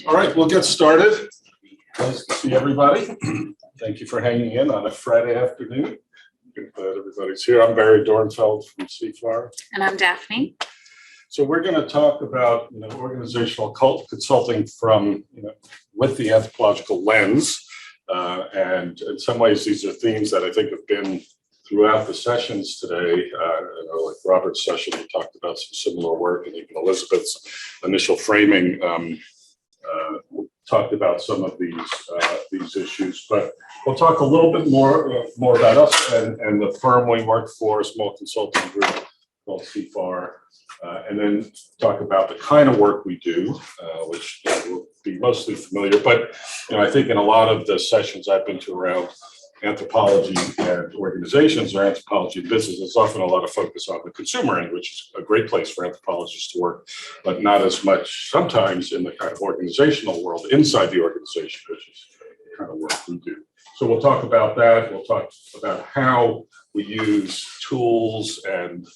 All right, we'll get started. Nice to see everybody. Thank you for hanging in on a Friday afternoon. Good that everybody's here. I'm Barry Dornfeld from CFAR. And I'm Daphne. So we're going to talk about organizational consulting from with the anthropological lens, and in some ways these are themes that I think have been throughout the sessions today. Like Robert's session, we talked about some similar work, and even Elizabeth's initial framing talked about some of these issues. But we'll talk a little bit more about us and the firm we work for, a small consulting group called CFAR, and then talk about the kind of work we do, which will be mostly familiar. But I think in a lot of the sessions I've been to around anthropology and organizations or anthropology and business, there's often a lot of focus on the consumer end, which is a great place for anthropologists to work, but not as much sometimes in the kind of organizational world inside the organization, which is the kind of work we do. So we'll talk about that. We'll talk about how we use tools and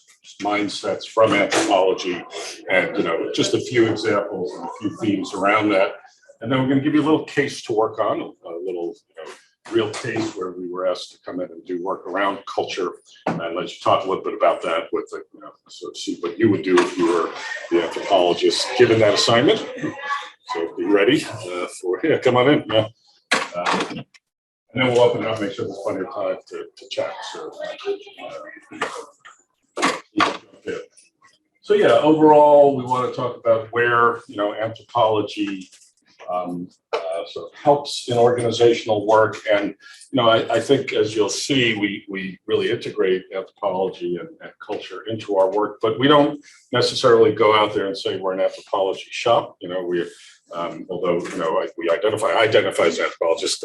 mindsets from anthropology, and just a few examples and a few themes around that. And then we're going to give you a little case to work on, a little real case where we were asked to come in and do work around culture, and let you talk a little bit about that with sort of see what you would do if you were the anthropologist given that assignment. So be ready come on in. And then we'll open it up, make sure there's plenty of time to chat. So overall, we want to talk about where anthropology sort of helps in organizational work. And I think, as you'll see, we really integrate anthropology and culture into our work, but we don't necessarily go out there and say we're an anthropology shop. Although we identify as anthropologists.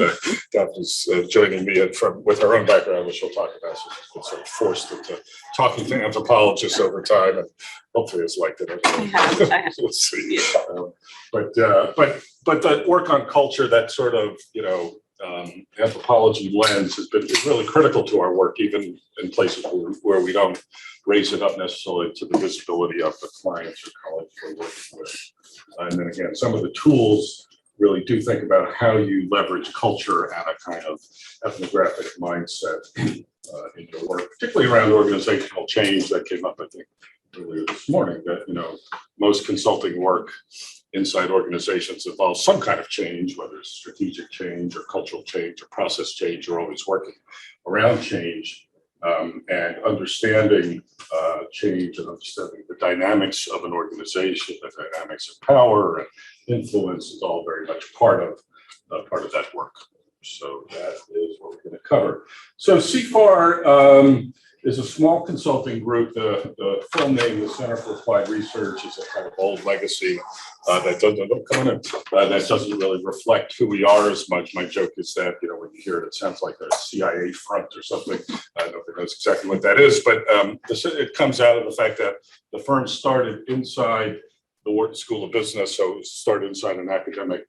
Daphne's joining me with her own background, which we'll talk about. So she's been sort of forced into talking to anthropologists over time, and hopefully it's like that. I have. We'll see. But the work on culture, that sort of anthropology lens is really critical to our work, even in places where we don't raise it up necessarily to the visibility of the clients or colleagues we're working with. And then again, some of the tools really do think about how you leverage culture and a kind of ethnographic mindset in your work, particularly around organizational change that came up, I think, earlier this morning, that most consulting work inside organizations involves some kind of change, whether it's strategic change or cultural change or process change. You're always working around change, and understanding change and understanding the dynamics of an organization, the dynamics of power and influence is all very much part of that work. So that is what we're going to cover. So CFAR is a small consulting group. The full name, the Center for Applied Research, is a kind of old legacy that doesn't really reflect who we are as much. My joke is that when you hear it, it sounds like a CIA front or something. Nobody knows exactly what that is, but it comes out of the fact that the firm started inside the Wharton School of Business, so it started inside an academic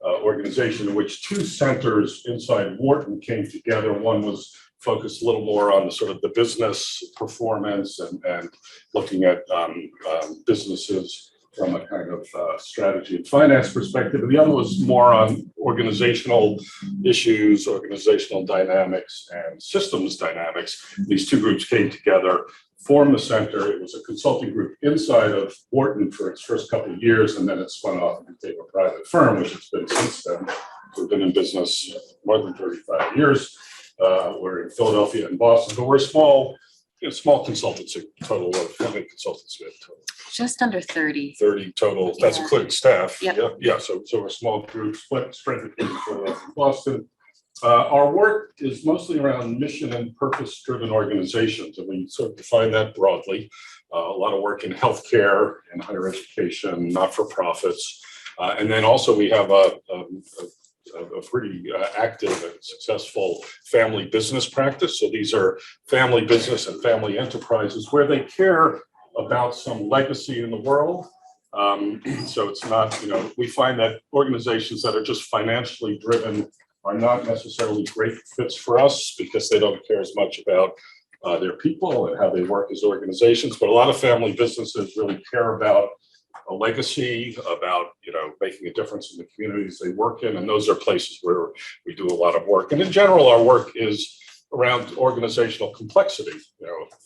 organization in which two centers inside Wharton came together. One was focused a little more on the sort of the business performance and looking at businesses from a kind of strategy and finance perspective. And the other was more on organizational issues, organizational dynamics, and systems dynamics. These two groups came together, formed the center. It was a consulting group inside of Wharton for its first couple of years, and then it spun off and became a private firm, which it's been since then. We've been in business more than 35 years. We're in Philadelphia and Boston, but we're small consultancy total. How many consultants we have total? Just under 30. 30 total. That's including staff. Yep. Yeah. So we're a small group, spread between Philadelphia and Boston. Our work is mostly around mission and purpose-driven organizations, and we sort of define that broadly. A lot of work in healthcare and higher education, not-for-profits, and then also we have a pretty active and successful family business practice. So these are family business and family enterprises where they care about some legacy in the world. So it's not, we find that organizations that are just financially driven are not necessarily great fits for us because they don't care as much about their people and how they work as organizations. But a lot of family businesses really care about a legacy, about, making a difference in the communities they work in. And those are places where we do a lot of work. And in general, our work is around organizational complexity.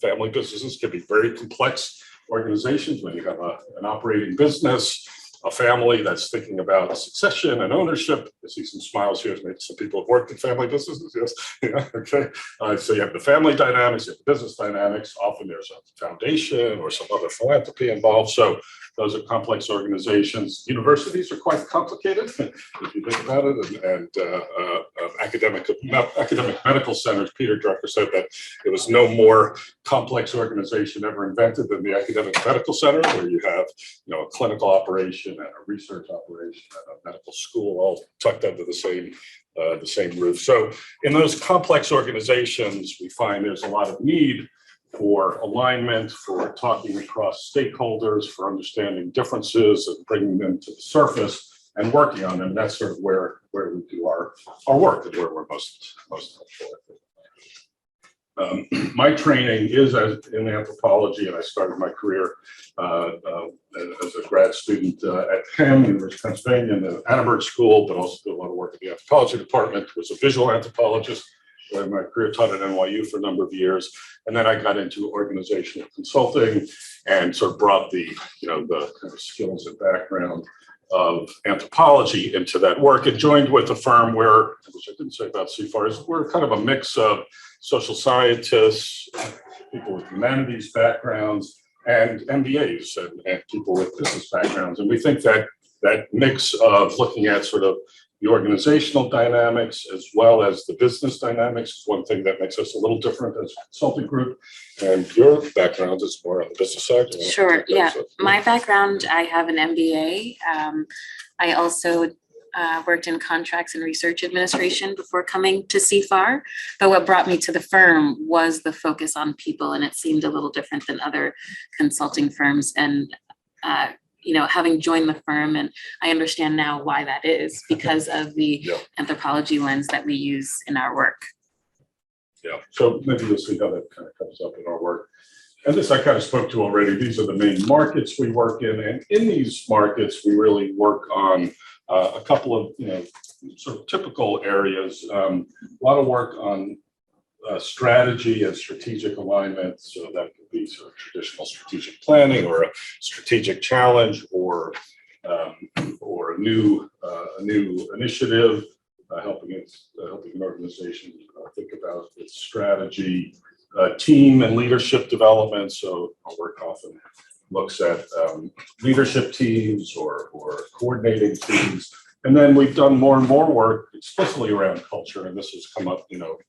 Family businesses can be very complex organizations. When you have an operating business, a family that's thinking about succession and ownership. I see some smiles here. Maybe some people have worked in family businesses. Yes. Yeah. Okay. So you have the family dynamics, you have the business dynamics. Often there's a foundation or some other philanthropy involved. So those are complex organizations. Universities are quite complicated, if you think about it. And academic medical centers, Peter Drucker said that there was no more complex organization ever invented than the academic medical center, where you have, a clinical operation and a research operation and a medical school all tucked under the same roof. So in those complex organizations, we find there's a lot of need for alignment, for talking across stakeholders, for understanding differences and bringing them to the surface and working on them. That's sort of where we do our work and where we're most helpful, I think. My training is in anthropology, and I started my career as a grad student at Penn, University of Pennsylvania, in the Annenberg School, but also did a lot of work in the anthropology department. Was a visual anthropologist. My career taught at NYU for a number of years, and then I got into organizational consulting and sort of brought the the kind of skills and background of anthropology into that work, and joined with a firm which I didn't say about CFAR, is we're kind of a mix of social scientists, people with humanities backgrounds, and MBAs and people with business backgrounds. And we think that that mix of looking at sort of the organizational dynamics as well as the business dynamics is one thing that makes us a little different as a consulting group. And your background is more on the business side. Sure. Yeah. My background, I have an MBA. I also worked in contracts and research administration before coming to CFAR. But what brought me to the firm was the focus on people, and it seemed a little different than other consulting firms. And having joined the firm, and I understand now why that is, because of the anthropology lens that we use in our work. Yeah, so maybe you'll see how that kind of comes up in our work. And this I kind of spoke to already. These are the main markets we work in. And in these markets, we really work on a couple of, sort of typical areas. A lot of work on strategy and strategic alignment. So that could be sort of traditional strategic planning, or a strategic challenge, or a new initiative, helping an organization think about its strategy, team and leadership development. So our work often looks at leadership teams or coordinating teams. And then we've done more and more work explicitly around culture, and this has come up,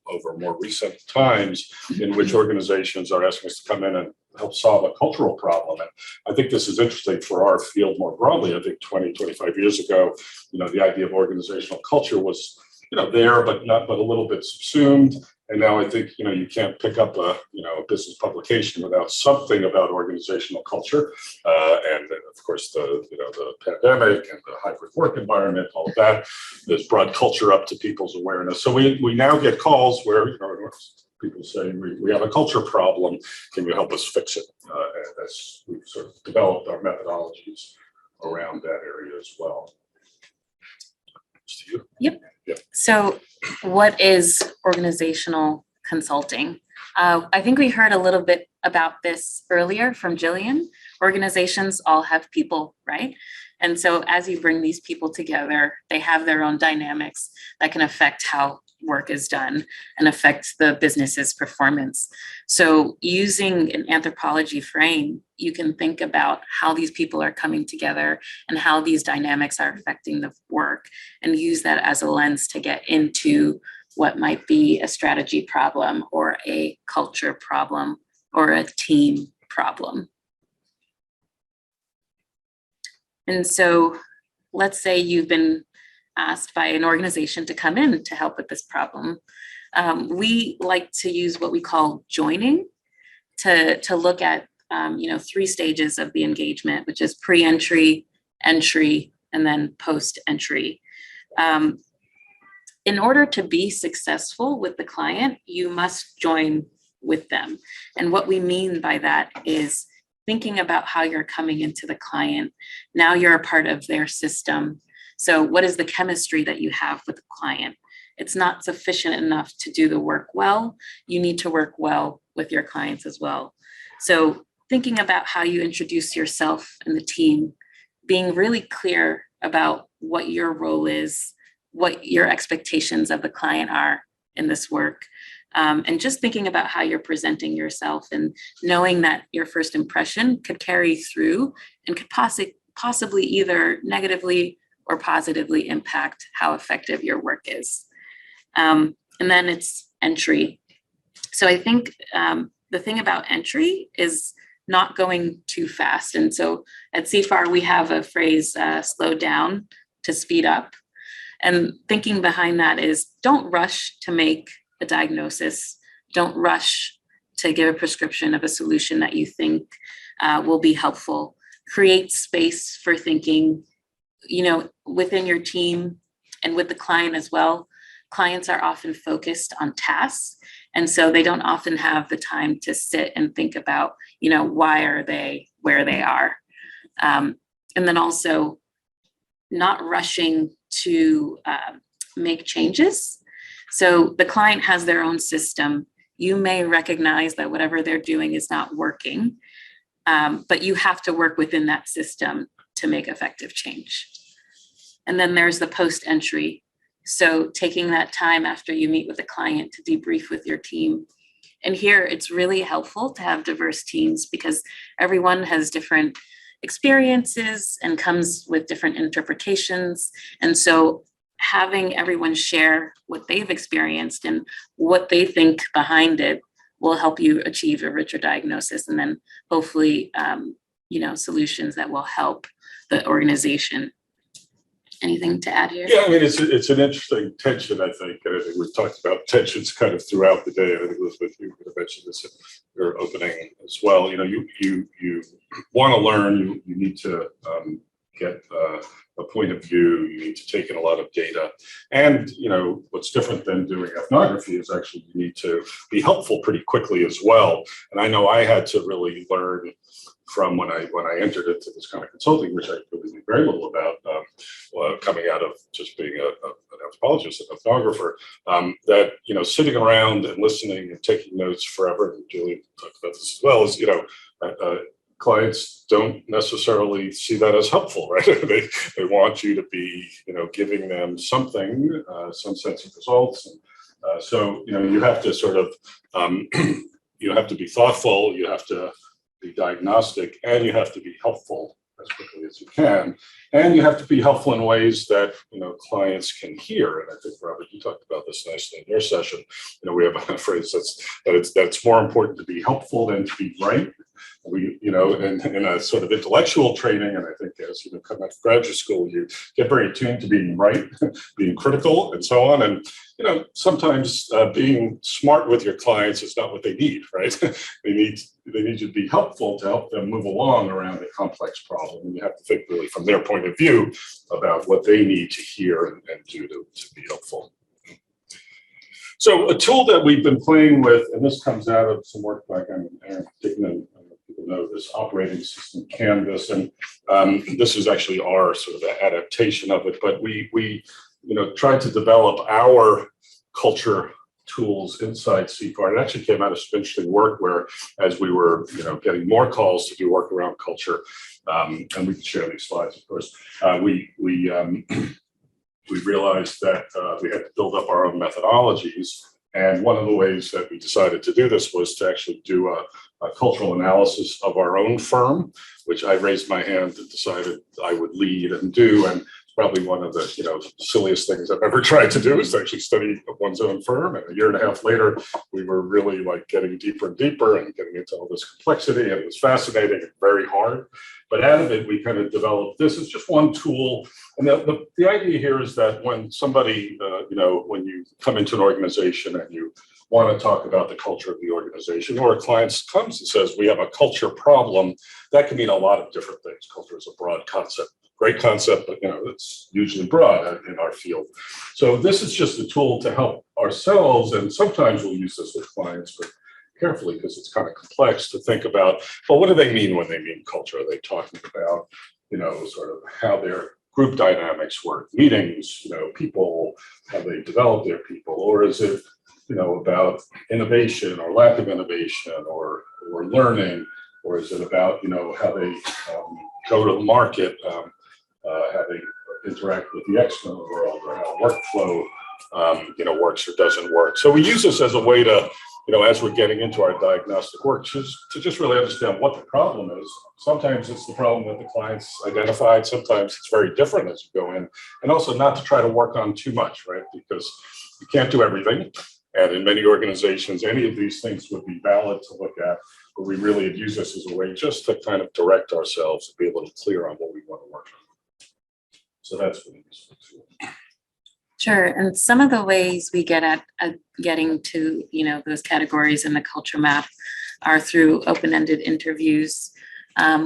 over more recent times, in which organizations are asking us to come in and help solve a cultural problem. And I think this is interesting for our field more broadly. I think 20, 25 years ago, the idea of organizational culture was, there, but a little bit subsumed. And now I think, you can't pick up a business publication without something about organizational culture. And of course, the pandemic and the hybrid work environment, all of that has brought culture up to people's awareness. So we now get calls where, people say, we have a culture problem. Can you help us fix it? And we've sort of developed our methodologies around that area as well. To you. Yep. So what is organizational consulting? I think we heard a little bit about this earlier from Jillian. Organizations all have people, right? And so as you bring these people together, they have their own dynamics that can affect how work is done and affect the business's performance. So using an anthropology frame, you can think about how these people are coming together and how these dynamics are affecting the work, and use that as a lens to get into what might be a strategy problem or a culture problem or a team problem. And so let's say you've been asked by an organization to come in to help with this problem. We like to use what we call joining to look at 3 stages of the engagement, which is pre-entry, entry, and then post-entry. In order to be successful with the client, you must join with them. And what we mean by that is thinking about how you're coming into the client. Now you're a part of their system. So what is the chemistry that you have with the client? It's not sufficient enough to do the work well. You need to work well with your clients as well. So thinking about how you introduce yourself and the team, being really clear about what your role is, what your expectations of the client are in this work, and just thinking about how you're presenting yourself and knowing that your first impression could carry through and could possibly either negatively or positively impact how effective your work is. And then it's entry. So I think the thing about entry is not going too fast. And so at CFAR, we have a phrase, slow down to speed up. And thinking behind that is don't rush to make a diagnosis. Don't rush to give a prescription of a solution that you think will be helpful. Create space for thinking, within your team and with the client as well. Clients are often focused on tasks. And so they don't often have the time to sit and think about, why are they where they are? And then also not rushing to make changes. So the client has their own system. You may recognize that whatever they're doing is not working, but you have to work within that system to make effective change. And then there's the post-entry. So taking that time after you meet with a client to debrief with your team. And here it's really helpful to have diverse teams because everyone has different experiences and comes with different interpretations. And so having everyone share what they've experienced and what they think behind it will help you achieve a richer diagnosis and then hopefully, solutions that will help the organization. Anything to add here? Yeah, I mean, it's an interesting tension, I think. And I think we've talked about tensions kind of throughout the day. I think, Elizabeth, you could have mentioned this in your opening as well. You want to learn, you need to get a point of view, you need to take in a lot of data. And, what's different than doing ethnography is actually you need to be helpful pretty quickly as well. And I know I had to really learn from when I entered into this kind of consulting, which I really knew very little about, coming out of just being an anthropologist, an ethnographer, that, sitting around and listening and taking notes forever, and Julie talked about this as well, is, clients don't necessarily see that as helpful, right? They want you to be, giving them something, some sense of results. And so, you have to sort of, you have to be thoughtful, you have to be diagnostic, and you have to be helpful as quickly as you can. And you have to be helpful in ways that, clients can hear. And I think, Robert, you talked about this nicely in your session. We have a phrase that's more important to be helpful than to be right. We, in a sort of intellectual training, and I think as you come out of graduate school, you get very attuned to being right, being critical, and so on. And sometimes being smart with your clients is not what they need, right? They need you to be helpful to help them move along around a complex problem. And you have to think really from their point of view about what they need to hear and do to be helpful. So a tool that we've been playing with, and this comes out of some work by Aaron Dignan, people know this operating system Canvas, and this is actually our sort of adaptation of it, but we tried to develop our culture tools inside CFAR. It actually came out of some interesting work where, as we were getting more calls to do work around culture, and we can share these slides, of course, we realized that we had to build up our own methodologies. And one of the ways that we decided to do this was to actually do a cultural analysis of our own firm, which I raised my hand and decided I would lead and do. And probably one of the silliest things I've ever tried to do is to actually study one's own firm. And a year and a half later, we were really getting deeper and deeper and getting into all this complexity, and it was fascinating and very hard. But out of it, we kind of developed this is just one tool. And the idea here is that when somebody, when you come into an organization and you want to talk about the culture of the organization, or a client comes and says, we have a culture problem, that can mean a lot of different things. Culture is a broad concept. Great concept, but it's usually broad in our field. So this is just a tool to help ourselves, and sometimes we'll use this with clients, but carefully because it's kind of complex to think about, well, what do they mean when they mean culture? Are they talking about, sort of how their group dynamics work, meetings, people, how they develop their people, or is it, about innovation or lack of innovation or learning, or is it about, how they go to the market, how they interact with the external world, or how workflow, works or doesn't work. So we use this as a way to, as we're getting into our diagnostic work, just really understand what the problem is. Sometimes it's the problem that the client's identified. Sometimes it's very different as you go in, and also not to try to work on too much, right? Because you can't do everything. And in many organizations, any of these things would be valid to look at, but we really use this as a way just to kind of direct ourselves and be a little clear on what we want to work on. So that's really useful too. Sure, and some of the ways we get at getting to, those categories in the culture map are through open-ended interviews,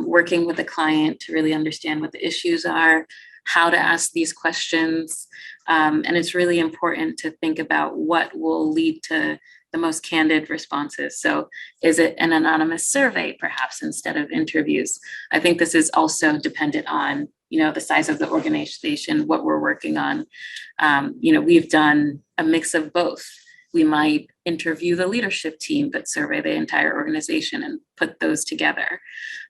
working with the client to really understand what the issues are, how to ask these questions. And it's really important to think about what will lead to the most candid responses. So is it an anonymous survey, perhaps, instead of interviews? I think this is also dependent on, the size of the organization, what we're working on. We've done a mix of both. We might interview the leadership team, but survey the entire organization and put those together.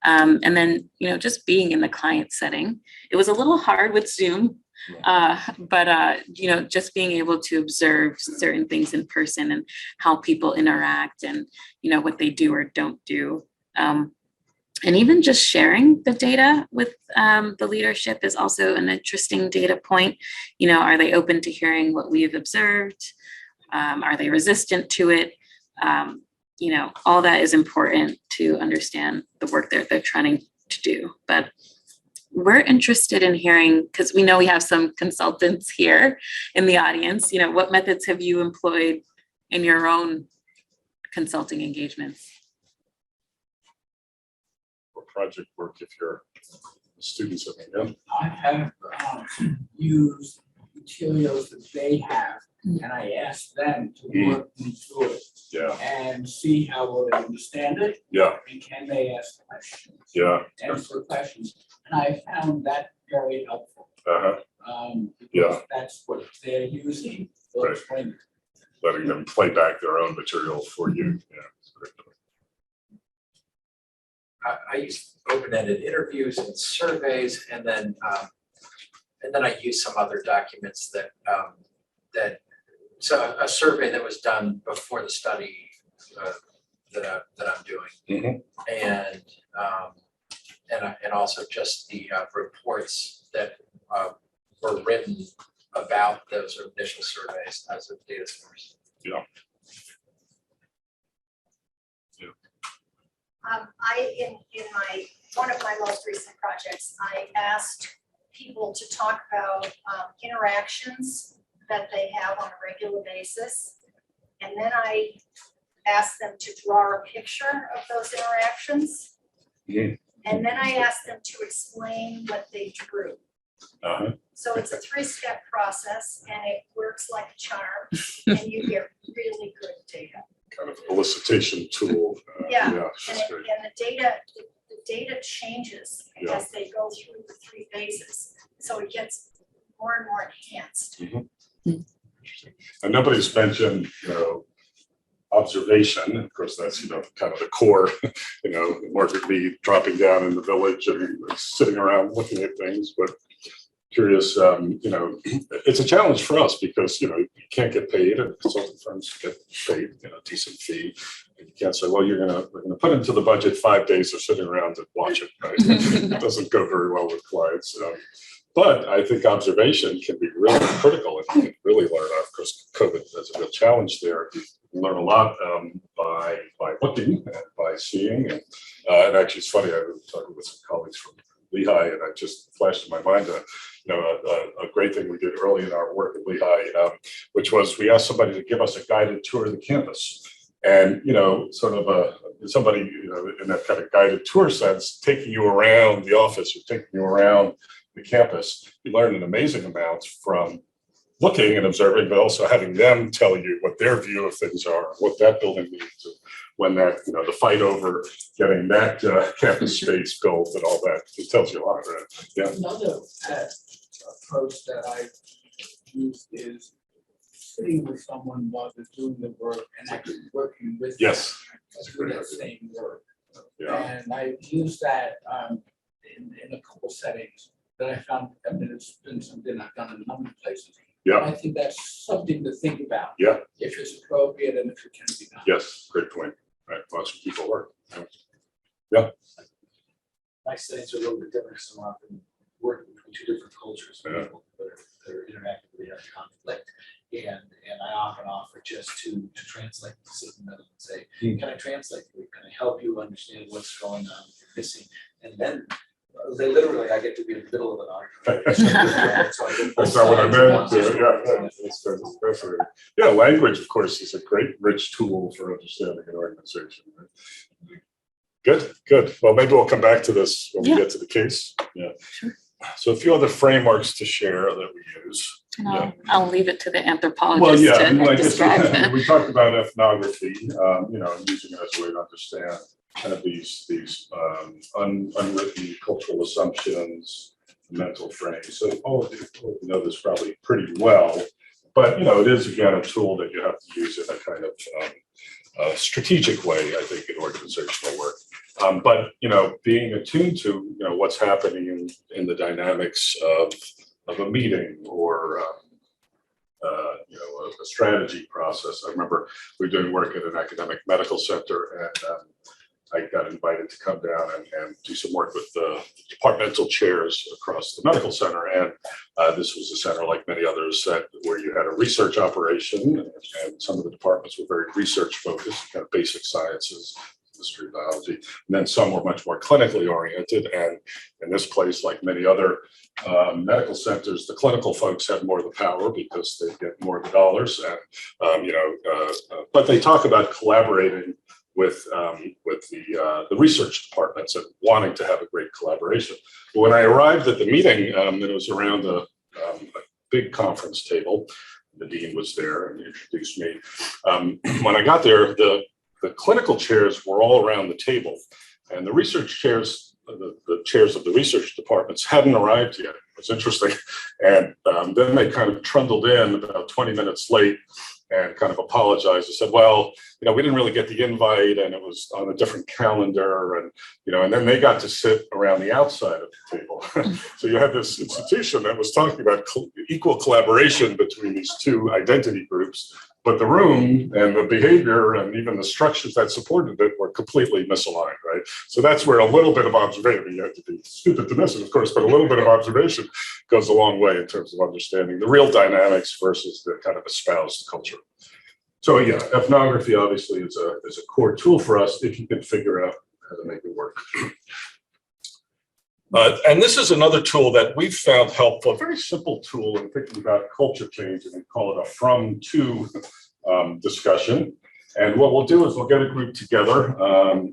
And then, just being in the client setting, it was a little hard with Zoom, but just being able to observe certain things in person and how people interact and, what they do or don't do. And even just sharing the data with the leadership is also an interesting data point. Are they open to hearing what we've observed? Are they resistant to it? All that is important to understand the work they're trying to do. But we're interested in hearing, because we know we have some consultants here in the audience, what methods have you employed in your own consulting engagements? Or project work if you're students of it. I have used materials that they have, and I asked them to work me through it. Yeah. And see how will they understand it. Yeah. And can they ask questions? Yeah. Answer questions. And I found that very helpful. Because Yeah. that's what they're using. Right. Letting them play back their own material for you. Yeah. I use open-ended interviews and surveys, and then I use some other documents that so a survey that was done before the study that I'm doing, and also just the reports that were written about those initial surveys as a data source. Yeah. In one of my most recent projects, I asked people to talk about interactions that they have on a regular basis. And then I asked them to draw a picture of those interactions. Yeah. And then I asked them to explain what they drew. So it's a 3-step process, and it works like a charm, and you get really good data. Kind of elicitation tool. Yeah, Yeah, and that's great. the data changes Yeah. as they go through the 3 phases. So it gets more and more enhanced. And nobody's mentioned, observation. Of course, that's, kind of the core, Margaret Mead dropping down in the village and sitting around looking at things. But curious, it's a challenge for us because, you can't get paid, and consulting firms get paid, a decent fee. And you can't say, well, we're gonna put into the budget 5 days of sitting around and watch it, right? It doesn't go very well with clients. But I think observation can be really critical, and you can really learn. Of course, COVID is a real challenge there. You learn a lot by looking and by seeing. And actually, it's funny. I was talking with some colleagues from Lehigh, and I just flashed in my mind a great thing we did early in our work at Lehigh, which was we asked somebody to give us a guided tour of the campus. And, sort of somebody, in that kind of guided tour sense, taking you around the office or taking you around the campus, you learn an amazing amount from looking and observing, but also having them tell you what their view of things are, what that building needs, and when that, the fight over getting that campus space built and all that, it tells you a lot, right? Yeah. Another approach that I use is sitting with someone while they're doing the work and actually working with them Yes. to do that same work. Yeah. And I use that in a couple settings that I found, it's been something I've done in a number of places. Yeah. I think that's something to think about. Yeah. If it's appropriate and if it can be done. Yes. Great point. Right. Watching people work. My settings are a little bit different, so I'm often working between two different cultures, Yeah. people that are interacting, they have conflict. And I often offer just to translate, to sit in the middle and say, can I translate for you? Can I help you understand what's going on, what you're missing? And then they literally, I get to be in the middle of an argument. So I get both That's not what I sides. meant. That's fascinating. Yeah, language, of course, is a great, rich tool for understanding an organization. Right? Good. Well, maybe we'll come back to this when we get to the case. Yeah. Sure. So a few other frameworks to share that we use. And I'll leave it to the anthropologist Well, yeah, to like describe it. we talked about ethnography, using it as a way to understand kind of these unwritten cultural assumptions, mental frames. So all of you know this probably pretty well, but it is again a tool that you have to use in a kind of strategic way, I think, in organizational work. But being attuned to what's happening in the dynamics of a meeting or a strategy process. I remember we were doing work at an academic medical center, and I got invited to come down and do some work with the departmental chairs across the medical center. And this was a center like many others where you had a research operation, and some of the departments were very research focused, kind of basic sciences, history, biology, and then some were much more clinically oriented. And in this place, like many other medical centers, the clinical folks have more of the power because they get more of the dollars. And but they talk about collaborating with the research departments and wanting to have a great collaboration. But when I arrived at the meeting, and it was around a big conference table. The dean was there and introduced me. When I got there, the clinical chairs were all around the table, and the research chairs, the chairs of the research departments hadn't arrived yet. It was interesting. And then they kind of trundled in about 20 minutes late and kind of apologized and said, well, we didn't really get the invite and it was on a different calendar. And, and then they got to sit around the outside of the table. So you had this institution that was talking about equal collaboration between these two identity groups, but the room and the behavior and even the structures that supported it were completely misaligned, right? So that's where a little bit of observation, you have to be stupid to miss it, of course, but a little bit of observation goes a long way in terms of understanding the real dynamics versus the kind of espoused culture. So yeah, ethnography obviously is a core tool for us if you can figure out how to make it work. And this is another tool that we've found helpful, a very simple tool in thinking about culture change, and we call it a from-to discussion. And what we'll do is we'll get a group together,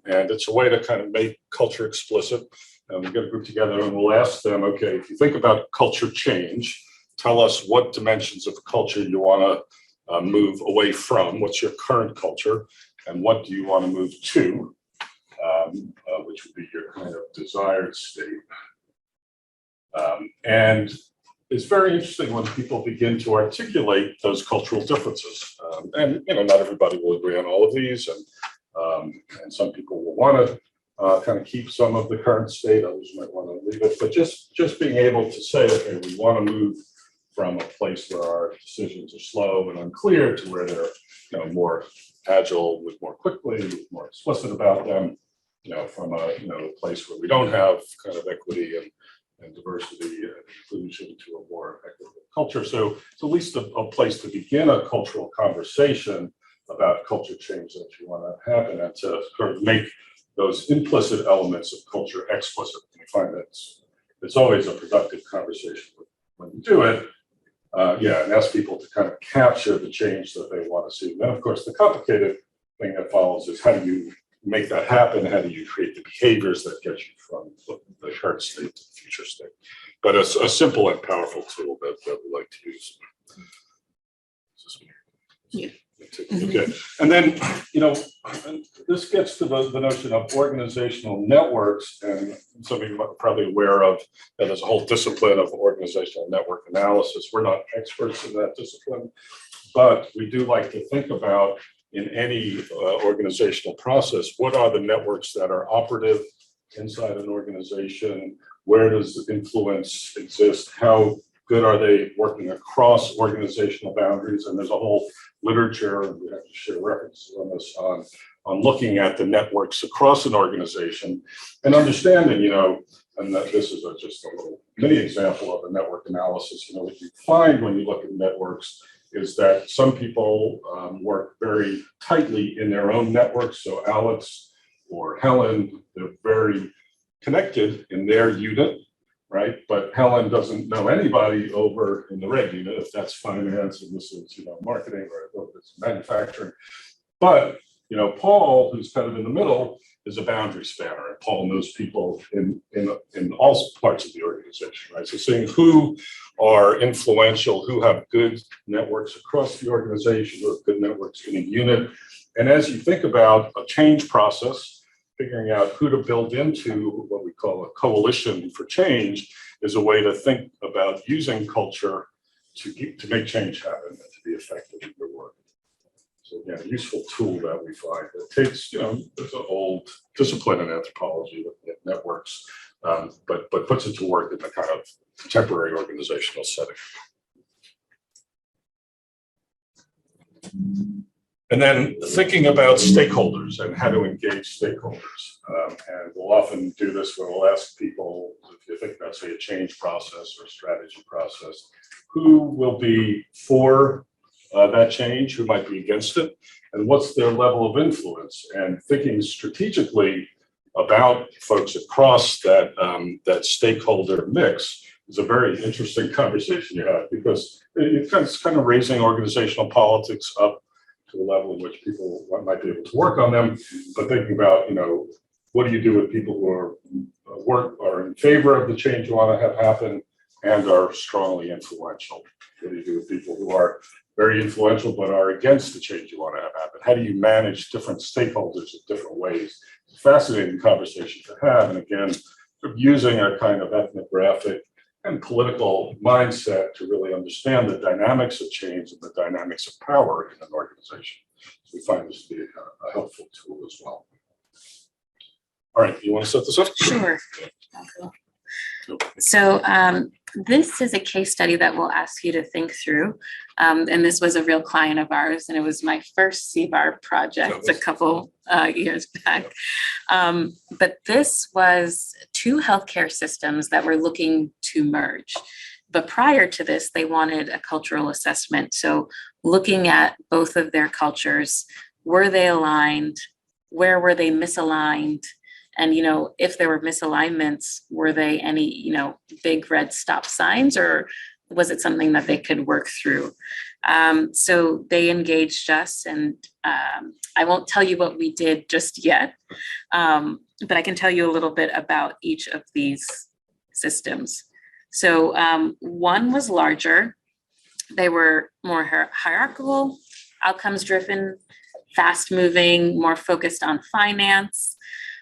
and it's a way to kind of make culture explicit. And we'll get a group together and we'll ask them, okay, if you think about culture change, tell us what dimensions of culture you want to move away from, what's your current culture, and what do you want to move to? Which would be your kind of desired state. And it's very interesting when people begin to articulate those cultural differences. And not everybody will agree on all of these, and some people will want to kind of keep some of the current state, others might want to leave it. But just being able to say, okay, we want to move from a place where our decisions are slow and unclear to where they're more agile, move more quickly, more explicit about them. From a place where we don't have kind of equity and diversity and inclusion to a more equitable culture. So it's at least a place to begin a cultural conversation about culture change that you want to happen, and to sort of make those implicit elements of culture explicit. We find that it's always a productive conversation when you do it. And ask people to kind of capture the change that they want to see. And then, of course, the complicated thing that follows is how do you make that happen? How do you create the behaviors that get you from the current state to the future state? But a simple and powerful tool that we like to use. Yeah. Okay, and then, this gets to the notion of organizational networks, and some of you are probably aware of that there's a whole discipline of organizational network analysis. We're not experts in that discipline, but we do like to think about in any organizational process, what are the networks that are operative inside an organization? Where does influence exist? How good are they working across organizational boundaries? And there's a whole literature, and we have to share references on this, on looking at the networks across an organization and understanding, and that this is just a little mini example of a network analysis. What you find when you look at networks is that some people work very tightly in their own networks. So Alex or Helen, they're very connected in their unit, right? But Helen doesn't know anybody over in the red unit, if that's finance and this is, marketing or if it's manufacturing. But, Paul, who's kind of in the middle, is a boundary spanner. And Paul knows people in all parts of the organization, right? So seeing who are influential, who have good networks across the organization, who have good networks in a unit. And as you think about a change process, figuring out who to build into what we call a coalition for change is a way to think about using culture to make change happen and to be effective in your work. So again, a useful tool that we find that takes, there's an old discipline in anthropology looking at networks, but puts it to work in the kind of contemporary organizational setting. And then thinking about stakeholders and how to engage stakeholders. And we'll often do this where we'll ask people, if you think about, say, a change process or a strategy process, who will be for that change, who might be against it, and what's their level of influence? And thinking strategically about folks across that stakeholder mix is a very interesting conversation you have, because it's kind of raising organizational politics up to the level in which people might be able to work on them, but thinking about, what do you do with people who are in favor of the change you want to have happen and are strongly influential? What do you do with people who are very influential but are against the change you want to have happen? How do you manage different stakeholders in different ways? It's a fascinating conversation to have, and again, using a kind of ethnographic and political mindset to really understand the dynamics of change and the dynamics of power in an organization. So we find this to be a helpful tool as well. All right, you want to set this up? Sure. So this is a case study that we'll ask you to think through. And this was a real client of ours, and it was my first CBAR project a couple years back. But this was two healthcare systems that were looking to merge. But prior to this, they wanted a cultural assessment. So looking at both of their cultures, were they aligned? Where were they misaligned? And, if there were misalignments, were they any, big red stop signs, or was it something that they could work through? So they engaged us, and I won't tell you what we did just yet, but I can tell you a little bit about each of these systems. So one was larger. They were more hierarchical, outcomes driven, fast moving, more focused on finance.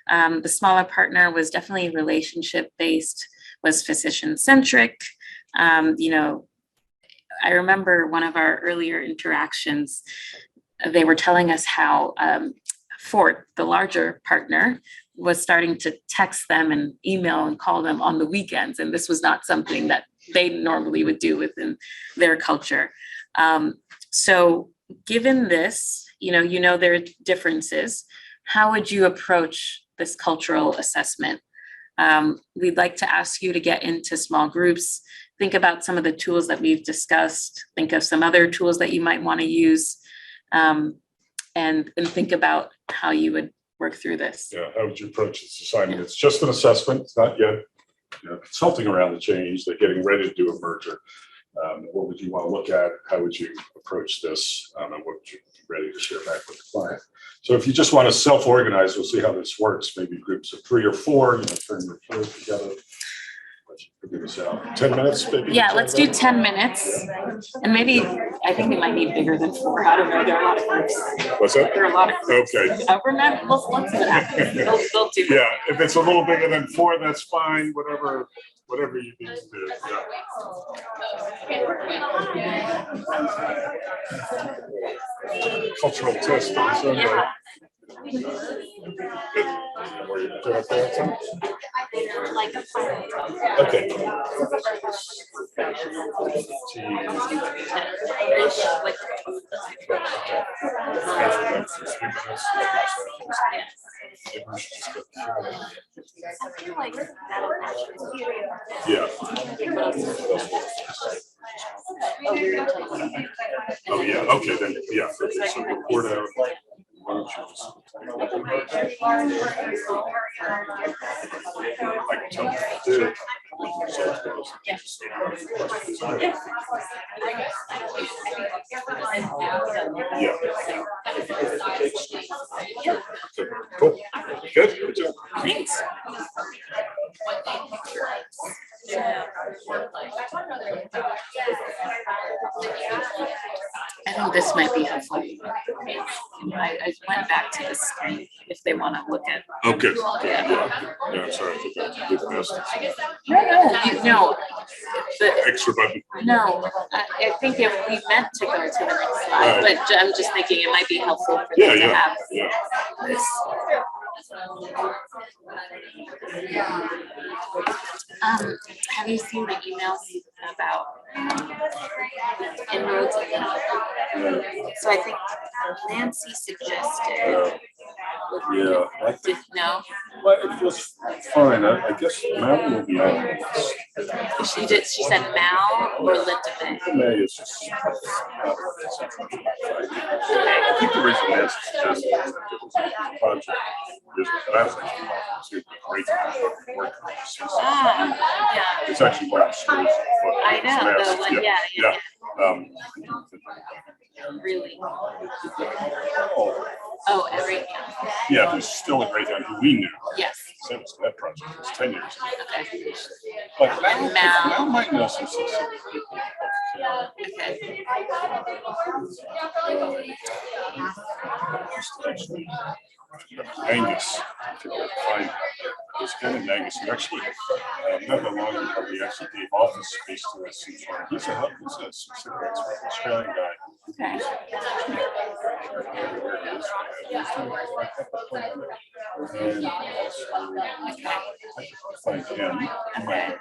The smaller partner was definitely relationship based, was physician centric. I remember one of our earlier interactions, they were telling us how Fort, the larger partner, was starting to text them and email and call them on the weekends. And this was not something that they normally would do within their culture. So given this, there are differences. How would you approach this cultural assessment? We'd like to ask you to get into small groups, think about some of the tools that we've discussed, think of some other tools that you might want to use, and think about how you would work through this. Yeah, how would you approach this assignment? It's just an assessment. It's not yet consulting around the change. They're getting ready to do a merger. What would you want to look at? How would you approach this? And what would you be ready to share back with the client? So if you just want to self-organize, we'll see how this works. Maybe groups of 3 or 4, turn your fingers together. Let's figure this out. 10 minutes, maybe? Yeah, let's do 10 minutes. And maybe, I think we might need bigger than 4. I don't know. There are a lot of groups. What's that? There are a lot of groups. Okay. Remember, let's see what happens. They'll do. Yeah, if it's a little bigger than 4, that's fine. Whatever you need to do. Yeah. Cultural test on Sunday. Yeah. Were you doing okay, Tim? Like a fire. Okay. I feel like that'll actually. Yeah. Oh, yeah, okay, then, yeah, okay, so report out. I can tell what to do. Yeah. Cool. Good job. Thanks. I think this might be helpful. I went back to the screen if they want to look at. Okay. Yeah, I'm sorry. I did this. No, the, Extra button. no, I think if we meant to go to the next slide, but I'm just thinking it might be helpful for them to have this. Have you seen the emails about inroads? So I think Nancy suggested. Yeah, I think, No, well, it was fine. I guess Mal will be on this. she said Mal or Linda May. May is just. I think the reason Nancy suggested is that there was a project. That's actually great work. Yeah, It's actually one of the stories. I know, the one, yeah. Really. Oh, every, Yeah, there's still a great guy who we knew. yes. Since that project was 10 years ago. Okay. But And Mal might know some specific people. Okay. Angus, to find this kind of Angus, who actually, not that long ago, we actually gave office space to us. He's a specific Australian guy. Okay. And also, find him. Okay.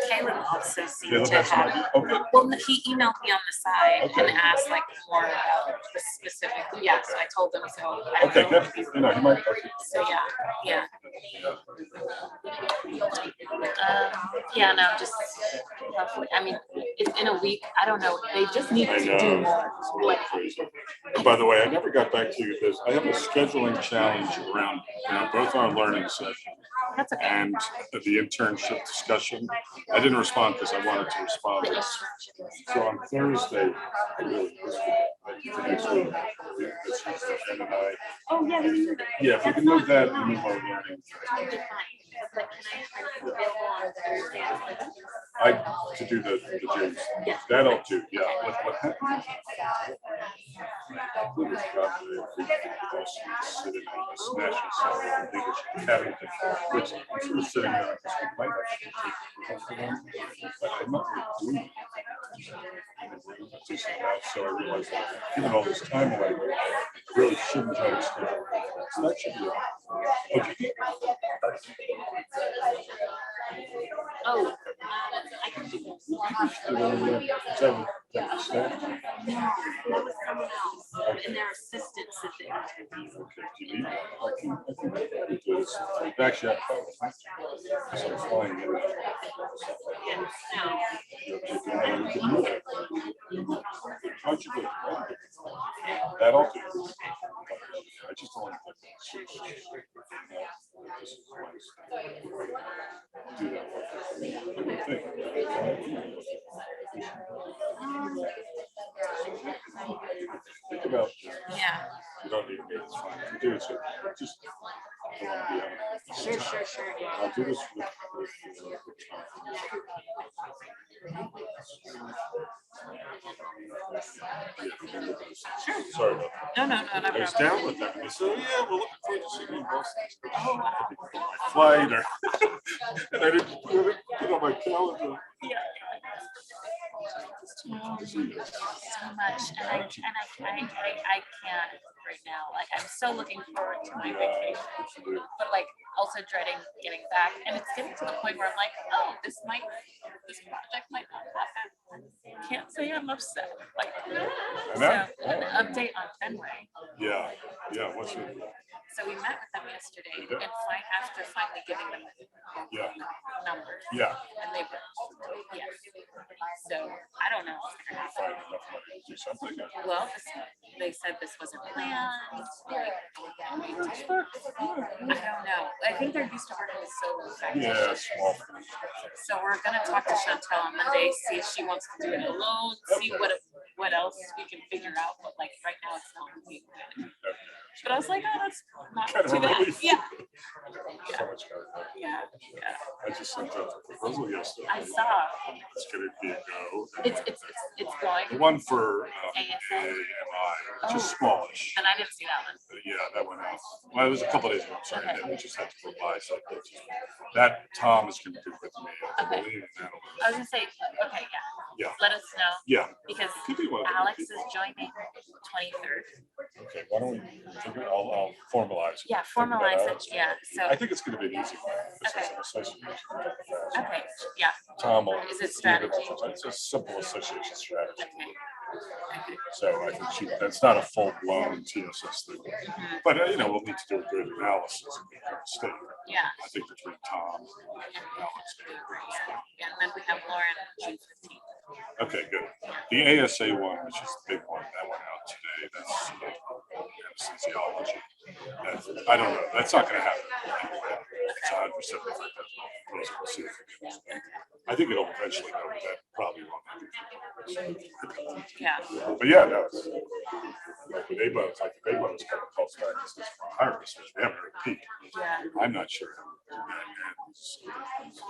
Caleb also seemed Caleb to has some have. idea. Okay. Well, he emailed me on the side Okay. and asked like more about the specific. Yeah, so I told him so. I don't Okay, know good. if he's- You know, he might. Okay. So yeah. Yeah, no, just hopefully. I mean, it's in a week. I don't know. They just need I to know. do more. Like, Crazy. And by the way, I never got back to you because I have a scheduling challenge around both our learning session that's okay. and the internship discussion. I didn't respond because I wanted to respond. The internship. So on Thursday, I really, the next week, it's just Jen and I. Oh yeah, we can do that. Yeah, if we can move that, we move our learning. Totally fine. But can I available on Thursday? I, to do the gyms. Yes. That I'll do, yeah. What happened? Sitting on this National Center for Leadership Academy, which I'm sort of sitting there, I might actually take for them, but I'm not really doing it. So I realized that given all this time away, I really shouldn't try to schedule. So that should be okay. Oh, I can do this. So, That was someone else, and their assistants that they interviewed. okay, do you need, I can probably do this. Actually, so I'm flying in. And now, We can move it. How'd you do it? That I'll do. I just don't want to. Do that. Think about, Yeah, you don't need to be, it's fine. If you do, it's just, I want to be on it. sure, yeah. I'll do this with sorry about that. No, I was problem. down with them. They said, oh, yeah, we're looking forward to seeing you in Boston. Oh, wow. My flight or, and I didn't put it on my calendar. So much, and I can't right now. Like, I'm so looking forward to my vacation, but like also dreading getting back. And it's getting to the point where I'm like, oh, this project might not happen. Can't say I'm upset. Like, so an update on Fenway. Yeah, what's it? So we met with them yesterday, and after finally giving them Yeah. numbers, Yeah. and they were, yes. So I don't know what's gonna happen. Find enough money to do something. Well, they said this wasn't planned. Like, I don't know. I think they're used to working with solo Yeah, small. So we're gonna talk to Chantel on Monday, see if she wants to do it alone, see what else we can figure out. But like right now, it's not looking good. But I was like, oh, that's not Kind of too bad. relief. Yeah, So much better. yeah. I just sent out the proposal yesterday. I saw. It's gonna be a go. It's going. The one for ASA? AMI, which is smallish. And I didn't see that one. Yeah, that went out. Well, it was a couple days ago, I'm sorry, we just had to go by, so that Tom is gonna do with me, I Okay. believe, and I was gonna say, okay, Yeah. Let us know yeah. because Could be one of them. Alex is joining 23rd. Okay, why don't we, figure- I'll formalize it. Yeah, figure that formalize out. it. Yeah. So I think it's gonna be an easy one. This Okay. is an association. okay. Yeah. Tom will. Is it strategy? It's a simple association strategy. Okay. So I think that's not a full blown TSS thing. Mhm. But, we'll need to do a good analysis of the current state. Yeah. I think between Tom and Alex. Yeah. And then we have Lauren June 15th. Okay, good. The ASA one, which is the big one, that went out today. That's anesthesiology. I don't know. That's not going to happen. It's 100% different. We'll see if it goes. I think it'll eventually go, but that probably won't happen. Yeah. But yeah, no, it's like with ABOs, like the ABOs kind of pulse back this higher research. We haven't heard a peak. Yeah. I'm not sure.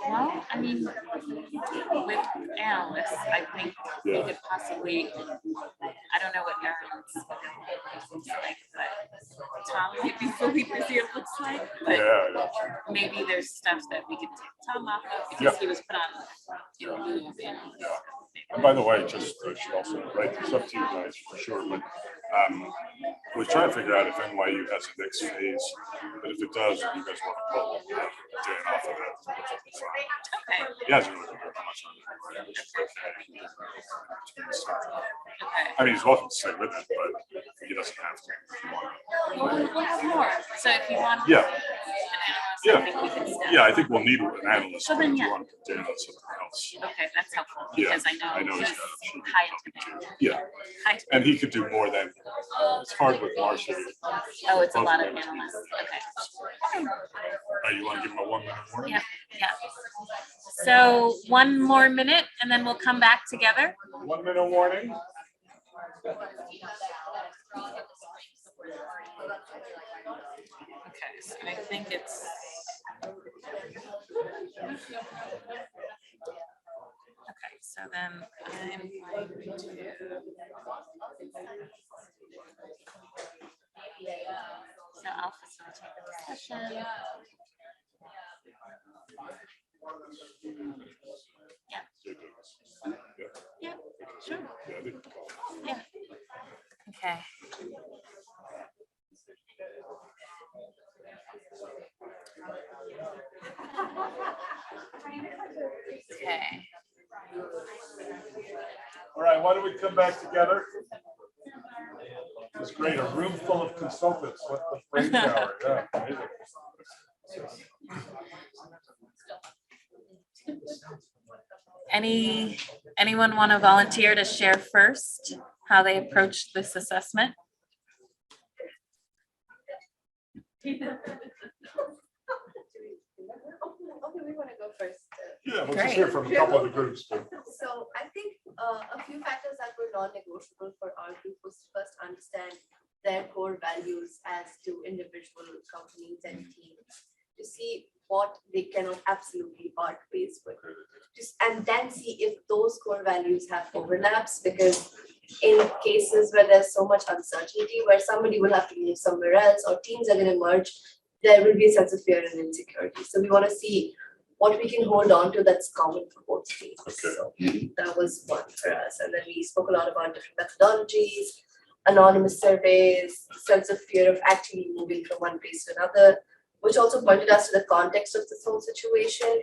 Well, I mean, with analysts, I think we could possibly, I don't know what Aaron's looks like, but Tom might be fully busy, it looks like. But Yeah. maybe there's stuff that we could take Tom off of because he was put on in lieu of analysts. And by the way, just I should also write this up to you guys for sure, but we're trying to figure out if NYU has a next phase, but if it does, if you guys want to pull Dan off of that, that's fine. Okay. He hasn't really been doing much on it. Okay. I mean, he's welcome to stay with it, but he doesn't have to. If you want. We'll have more. So if you want Yeah. an analyst, Yeah. I think we can step. Yeah, I think we'll need an analyst. So then, if you yeah. want to put Dan on something else. Okay, that's helpful Yeah, because I know he's he's got a sheet. high into demand. Yeah, High. and he could do more than, it's hard with Marcia. Oh, it's a lot of analysts. Okay. You want to give him a 1 minute warning? Yeah, yeah. So 1 more minute and then we'll come back together. 1 minute warning. Okay, so I think it's. Okay, so then I'm going to. So I'll facilitate the discussion. Yeah, sure. Yeah. Okay. Okay. All right, why don't we come back together? It's great, a room full of consultants. What the brain power, yeah, amazing. Anyone want to volunteer to share first how they approached this assessment? do we want to go first? Yeah, we'll just Great. hear from a couple of the groups. But So I think a few factors that were non-negotiable for our group was to first understand their core values as to individual companies and teams, to see what they cannot absolutely part ways with. And then see if those core values have overlaps, because in cases where there's so much uncertainty, where somebody will have to move somewhere else or teams are going to merge, there will be a sense of fear and insecurity. So we want to see what we can hold on to that's common for both teams. Okay. So that was one for us. And then we spoke a lot about different methodologies, anonymous surveys, sense of fear of actually moving from one place to another, which also pointed us to the context of this whole situation.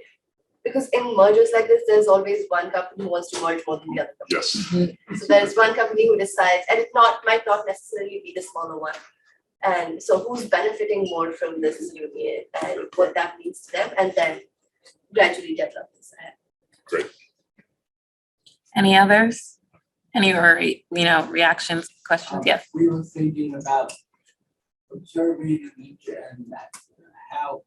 Because in mergers like this, there's always one company who wants to merge more than the other company. yes. So there's one company who decides, and it might not necessarily be the smaller one. And so who's benefiting more from this union and what that means to them, and then gradually develop this ahead. Any others? Any reactions, questions? Yes. We were thinking about observing and how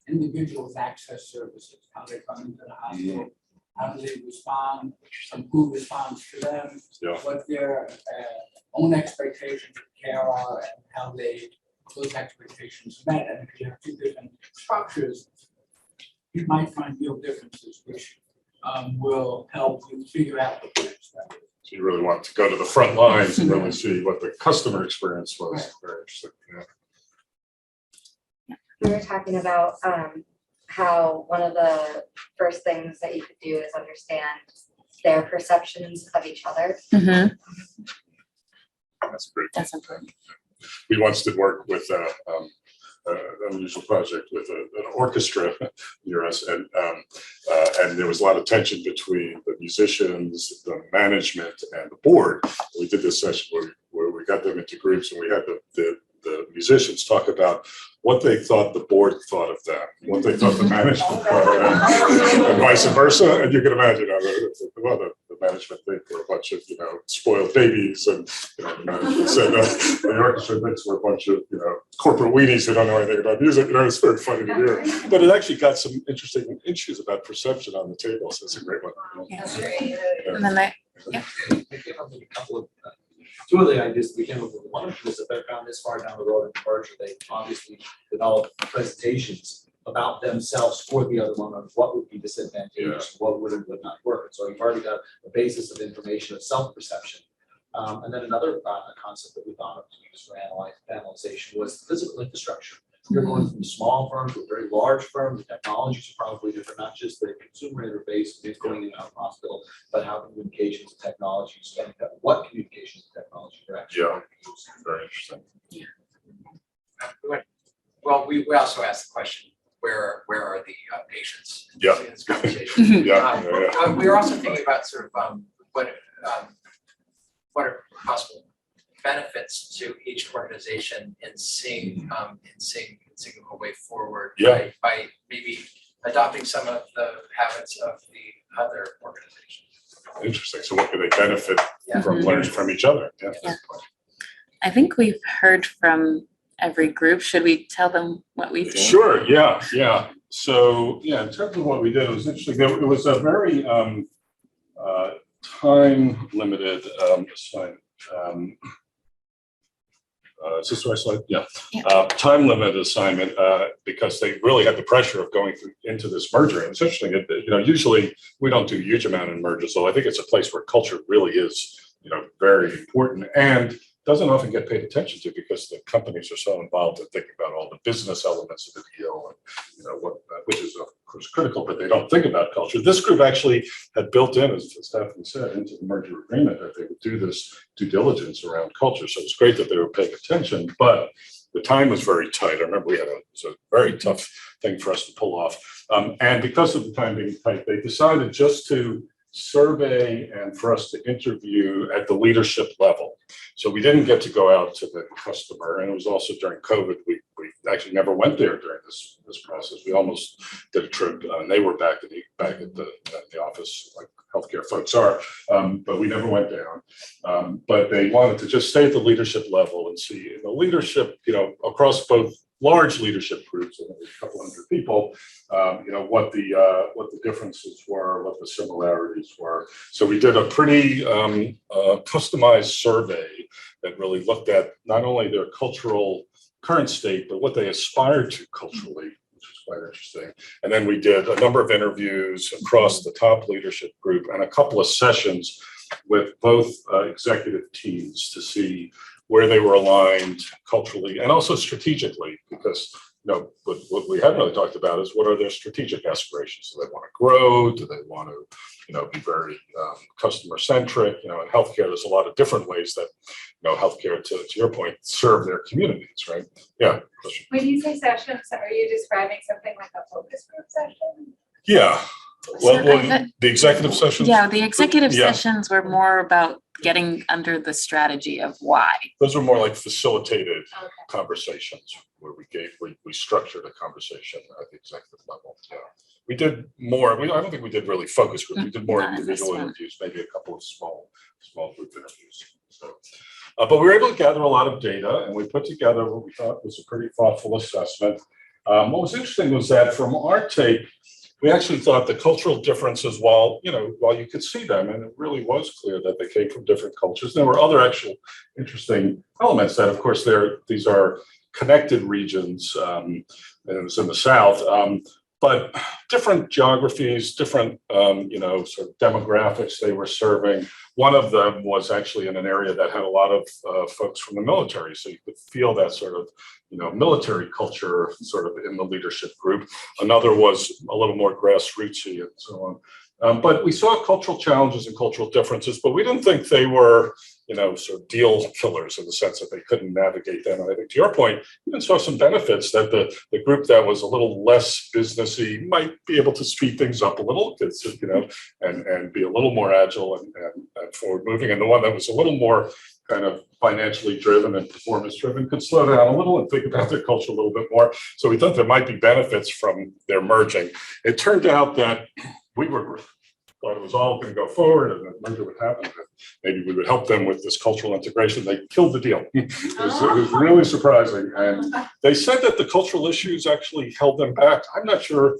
individuals access services, how they come into the hospital, how do they respond, and who responds to them, Yeah. what their own expectations of care are, and how those expectations met. And if you have two different structures, you might find real differences, which will help you figure out what the next step is. So you really want to go to the front lines and really see what the customer experience was. Right. Very interesting. Yeah. We were talking about how one of the first things that you could do is understand their perceptions of each other. Mhm. That's great. That's important. We once did work with an unusual project with an orchestra near us, and there was a lot of tension between the musicians, the management, and the board. We did this session where we got them into groups, and we had the musicians talk about what they thought the board thought of them, what they thought the management thought of them, and vice versa. And you can imagine, the management think we're a bunch of, spoiled babies, and the management said the orchestra thinks we're a bunch of, corporate weenies who don't know anything about music. It's very funny to hear. But it actually got some interesting issues about perception on the table. So it's a great one. That's great. And then I, Two of the ideas we came up with, one of them is that they're found this far down the road in the merger, they obviously developed presentations about themselves for the other one on what would be disadvantageous, what would and would not work. So you've already got a basis of information of self-perception. And then another concept that we thought of to use for analyzation was physical infrastructure. You're going from a small firm to a very large firm. The technologies are probably different, not just the consumer interface, it's going in and out of hospital, but how communications and technologies, and what communications and technology are actually Yeah. used. Very interesting. Well, we also asked the question, where are the patients in Yeah. this conversation? Yeah. We were also thinking about sort of what are possible benefits to each organization in seeing a way forward Yeah. by maybe adopting some of the habits of the other organizations. Interesting. So what do they benefit Yeah. from learning from each other? Yeah. Yeah. I think we've heard from every group. Should we tell them what we do? Sure. Yeah. So in terms of what we did, it was interesting. It was a very time limited assignment. Is this the right slide? Yeah. Time limited assignment because they really had the pressure of going into this merger. And it's interesting, usually we don't do a huge amount in mergers, so I think it's a place where culture really is, very important and doesn't often get paid attention to because the companies are so involved in thinking about all the business elements of the deal and, which is of course critical, but they don't think about culture. This group actually had built in, as Stephanie said, into the merger agreement that they would do this due diligence around culture. So it's great that they were paying attention, but the time was very tight. I remember it was a very tough thing for us to pull off. And because of the time being tight, they decided just to survey and for us to interview at the leadership level. So we didn't get to go out to the customer, and it was also during COVID. We actually never went there during this process. We almost did a trip, and they were back at the office, like healthcare folks are, but we never went down. But they wanted to just stay at the leadership level and see the leadership, across both large leadership groups, a couple hundred people, what the differences were, what the similarities were. So we did a pretty customized survey that really looked at not only their cultural current state, but what they aspire to culturally, which is quite interesting. And then we did a number of interviews across the top leadership group and a couple of sessions with both executive teams to see where they were aligned culturally and also strategically, because what we haven't really talked about is what are their strategic aspirations? Do they want to grow? Do they want to, be very customer centric? In healthcare, there's a lot of different ways that, healthcare, to your point, serve their communities, right? Yeah. Question. When you say sessions, are you describing something like a focus group session? Yeah. Well, the executive sessions. Yeah, the executive Yeah. sessions were more about getting under the strategy of why. Those were more like facilitated Okay. conversations where we structured a conversation at the executive level. Yeah. We did more. I don't think we did really focus groups. We did more Not in this individual one. interviews, maybe a couple of small group interviews. So, but we were able to gather a lot of data, and we put together what we thought was a pretty thoughtful assessment. What was interesting was that from our take, we actually thought the cultural differences, while you could see them, and it really was clear that they came from different cultures, there were other actual interesting elements that, of course, these are connected regions, and it was in the South, but different geographies, different, sort of demographics they were serving. One of them was actually in an area that had a lot of folks from the military, so you could feel that sort of military culture sort of in the leadership group. Another was a little more grassrootsy and so on. But we saw cultural challenges and cultural differences, but we didn't think they were, sort of deal killers in the sense that they couldn't navigate them. And I think to your point, we even saw some benefits that the group that was a little less businessy might be able to speed things up a little, because, and be a little more agile and forward moving. And the one that was a little more kind of financially driven and performance driven could slow down a little and think about their culture a little bit more. So we thought there might be benefits from their merging. It turned out that we thought it was all going to go forward and the merger would happen. And maybe we would help them with this cultural integration. They killed the deal. It was really surprising. And they said that the cultural issues actually held them back. I'm not sure.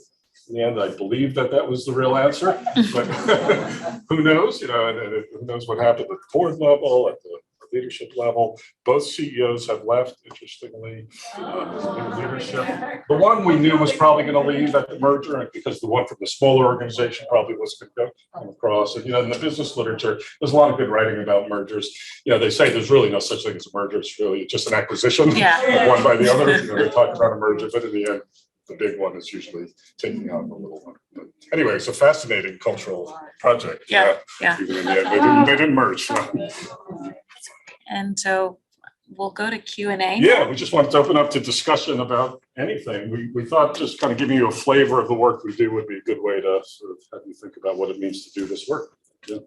In the end, I believe that was the real answer, but who knows? And who knows what happened at the board level, at the leadership level. Both CEOs have left, interestingly. Leadership. The one we knew was probably going to leave at the merger, and because the one from the smaller organization probably wasn't going to come across. And in the business literature, there's a lot of good writing about mergers. They say there's really no such thing as a merger. It's really just an acquisition, one by the other. They talk about a merger, but in the end, the big one is usually taking on the little one. But anyway, it's a fascinating cultural project. Yeah. Even in the end, they didn't merge. And so we'll go to Q&A. Yeah, we just wanted to open up to discussion about anything. We thought just kind of giving you a flavor of the work we do would be a good way to sort of have you think about what it means to do this work. Yeah.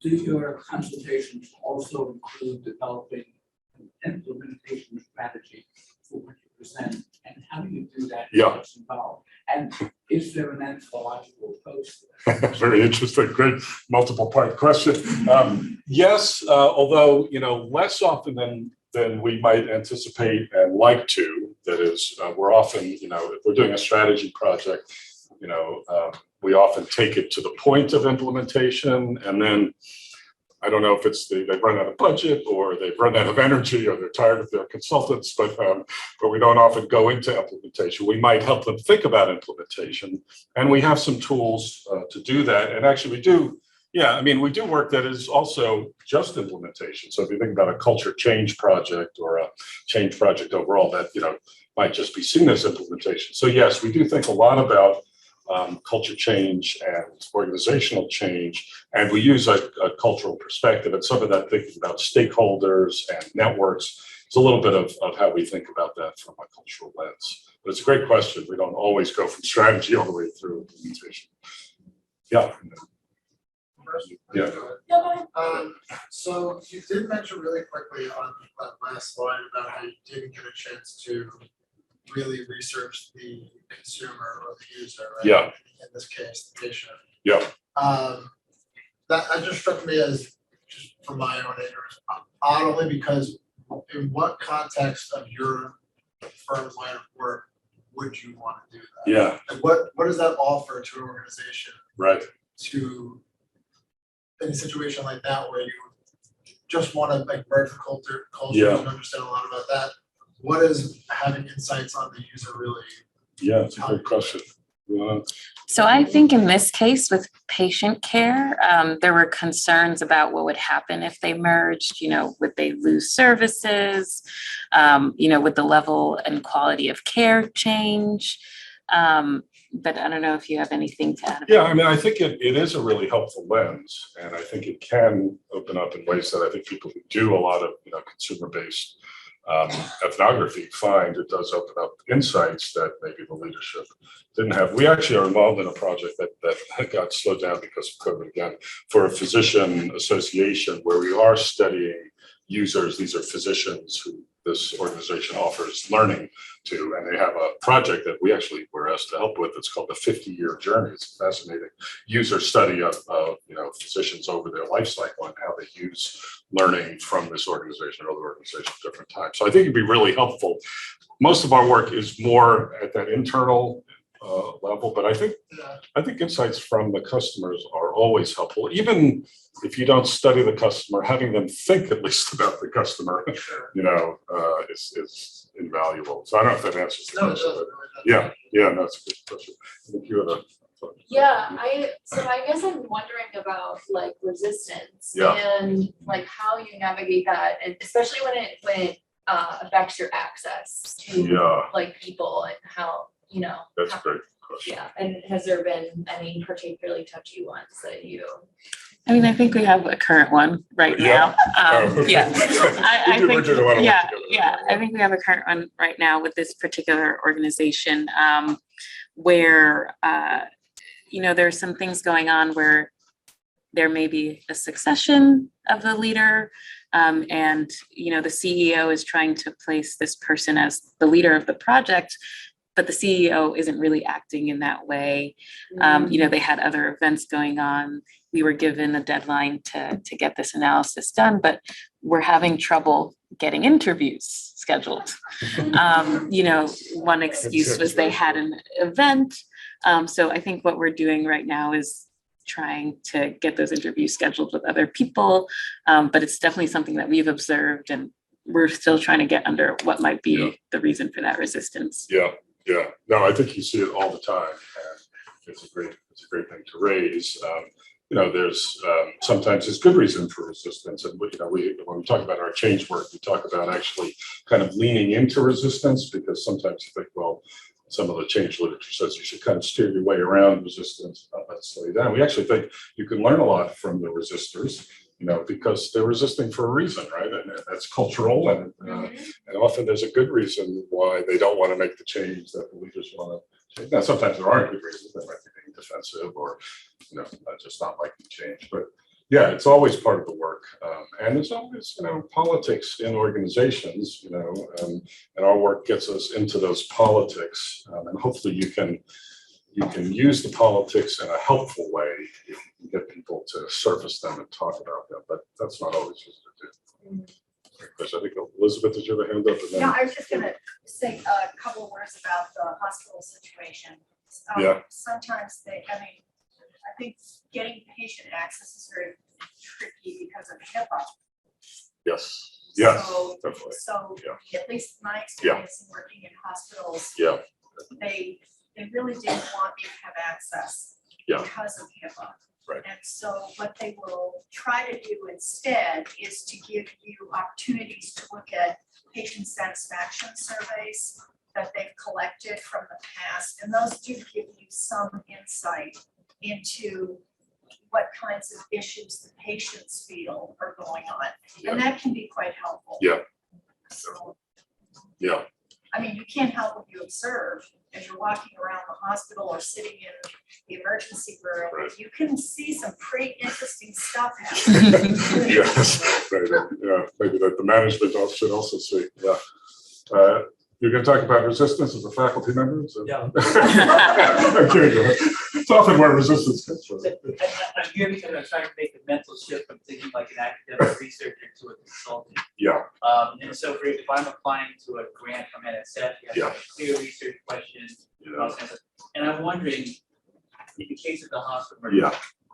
Do your consultations also include developing an implementation strategy for what you present, and how do you do that? Yeah. What's involved? And is there an anthropological approach to that? Very interesting, great multiple part question. Yes, although less often than we might anticipate and like to. That is, we're often if we're doing a strategy project, we often take it to the point of implementation, and then I don't know if it's they've run out of budget or they've run out of energy or they're tired of their consultants, but we don't often go into implementation. We might help them think about implementation, and we have some tools to do that. And actually we do, we do work that is also just implementation. So if you think about a culture change project or a change project overall, that might just be seen as implementation. So yes, we do think a lot about culture change and organizational change, and we use a cultural perspective, and some of that thinking about stakeholders and networks. It's a little bit of how we think about that from a cultural lens. But it's a great question. We don't always go from strategy all the way through implementation. Yeah. Yeah. So you did mention really quickly on that last slide about how you didn't get a chance to really research the consumer or the user, right? Yeah. In this case, the patient. Yeah. That just struck me as, just from my own ignorance, odd only because in what context of your firm's line of work would you want to do that? Yeah, And what does that offer to an organization right. to, in a situation like that where you just want to like merge the cultures Yeah. and understand a lot about that? What is having insights on the user really? Yeah, it's a good question. So I think in this case with patient care, there were concerns about what would happen if they merged, would they lose services? Would the level and quality of care change? But I don't know if you have anything to add. Yeah, I mean, I think it is a really helpful lens, and I think it can open up in ways that I think people who do a lot of, consumer-based ethnography find it does open up insights that maybe the leadership didn't have. We actually are involved in a project that got slowed down because of COVID again, for a physician association where we are studying users. These are physicians who this organization offers learning to, and they have a project that we actually were asked to help with. It's called the 50-year journey. It's a fascinating user study of physicians over their life cycle and how they use learning from this organization or other organizations at different times. So I think it'd be really helpful. Most of our work is more at that internal level, but I think insights from the customers are always helpful. Even if you don't study the customer, having them think at least about the customer, is invaluable. So I don't know if that answers the question. But no, it's a good question. I think you had a. Yeah, I guess I'm wondering about like resistance and like how you navigate that, and especially when it affects your access to like people and how, That's a great question. Yeah, and has there been any particularly touchy ones that you? I mean, I think we have a current one right now. I think we have a current one right now with this particular organization, where there are some things going on where there may be a succession of the leader, and the CEO is trying to place this person as the leader of the project, but the CEO isn't really acting in that way. They had other events going on. We were given a deadline to get this analysis done, but we're having trouble getting interviews scheduled. One excuse was they had an event. So I think what we're doing right now is trying to get those interviews scheduled with other people. But it's definitely something that we've observed, and we're still trying to get under what might be the reason for that resistance. Yeah. No, I think you see it all the time, and it's a great thing to raise. There's sometimes it's good reason for resistance, and when we talk about our change work, we talk about actually kind of leaning into resistance, because sometimes you think, well, some of the change literature says you should kind of steer your way around resistance, not necessarily down. We actually think you can learn a lot from the resistors, because they're resisting for a reason, right? And that's cultural, and often there's a good reason why they don't want to make the change that the leaders want to change. Now, sometimes there aren't good reasons. They might be being defensive or, just not liking change. But yeah, it's always part of the work. And there's always, politics in organizations, and our work gets us into those politics. And hopefully you can use the politics in a helpful way. You can get people to surface them and talk about them, but that's not always easy to do. Because I think Elizabeth, did you have a hand up? Yeah, I was just gonna say a couple of words about the hospital situation. Sometimes I think getting patient access is very tricky because of HIPAA. Yes, definitely. So at least my experience in working in hospitals, they really didn't want me to have access because of HIPAA. Right. And so what they will try to do instead is to give you opportunities to look at patient satisfaction surveys that they've collected from the past. And those do give you some insight into what kinds of issues the patients feel are going on. And that can be quite helpful. So, I mean, you can't help what you observe as you're walking around the hospital or sitting in the emergency room. Right. You can see some pretty interesting stuff happening. Yes, maybe that the management should also see. You're going to talk about resistance as a faculty member? So. Yeah. Okay, go ahead. It's often where resistance comes from. I'm here because I'm trying to make a mental shift from thinking like an academic researcher to a consultant. And so if I'm applying to a grant from NSF, you have to have a clear research questions, all kinds of, and I'm wondering, in the case of the hospital,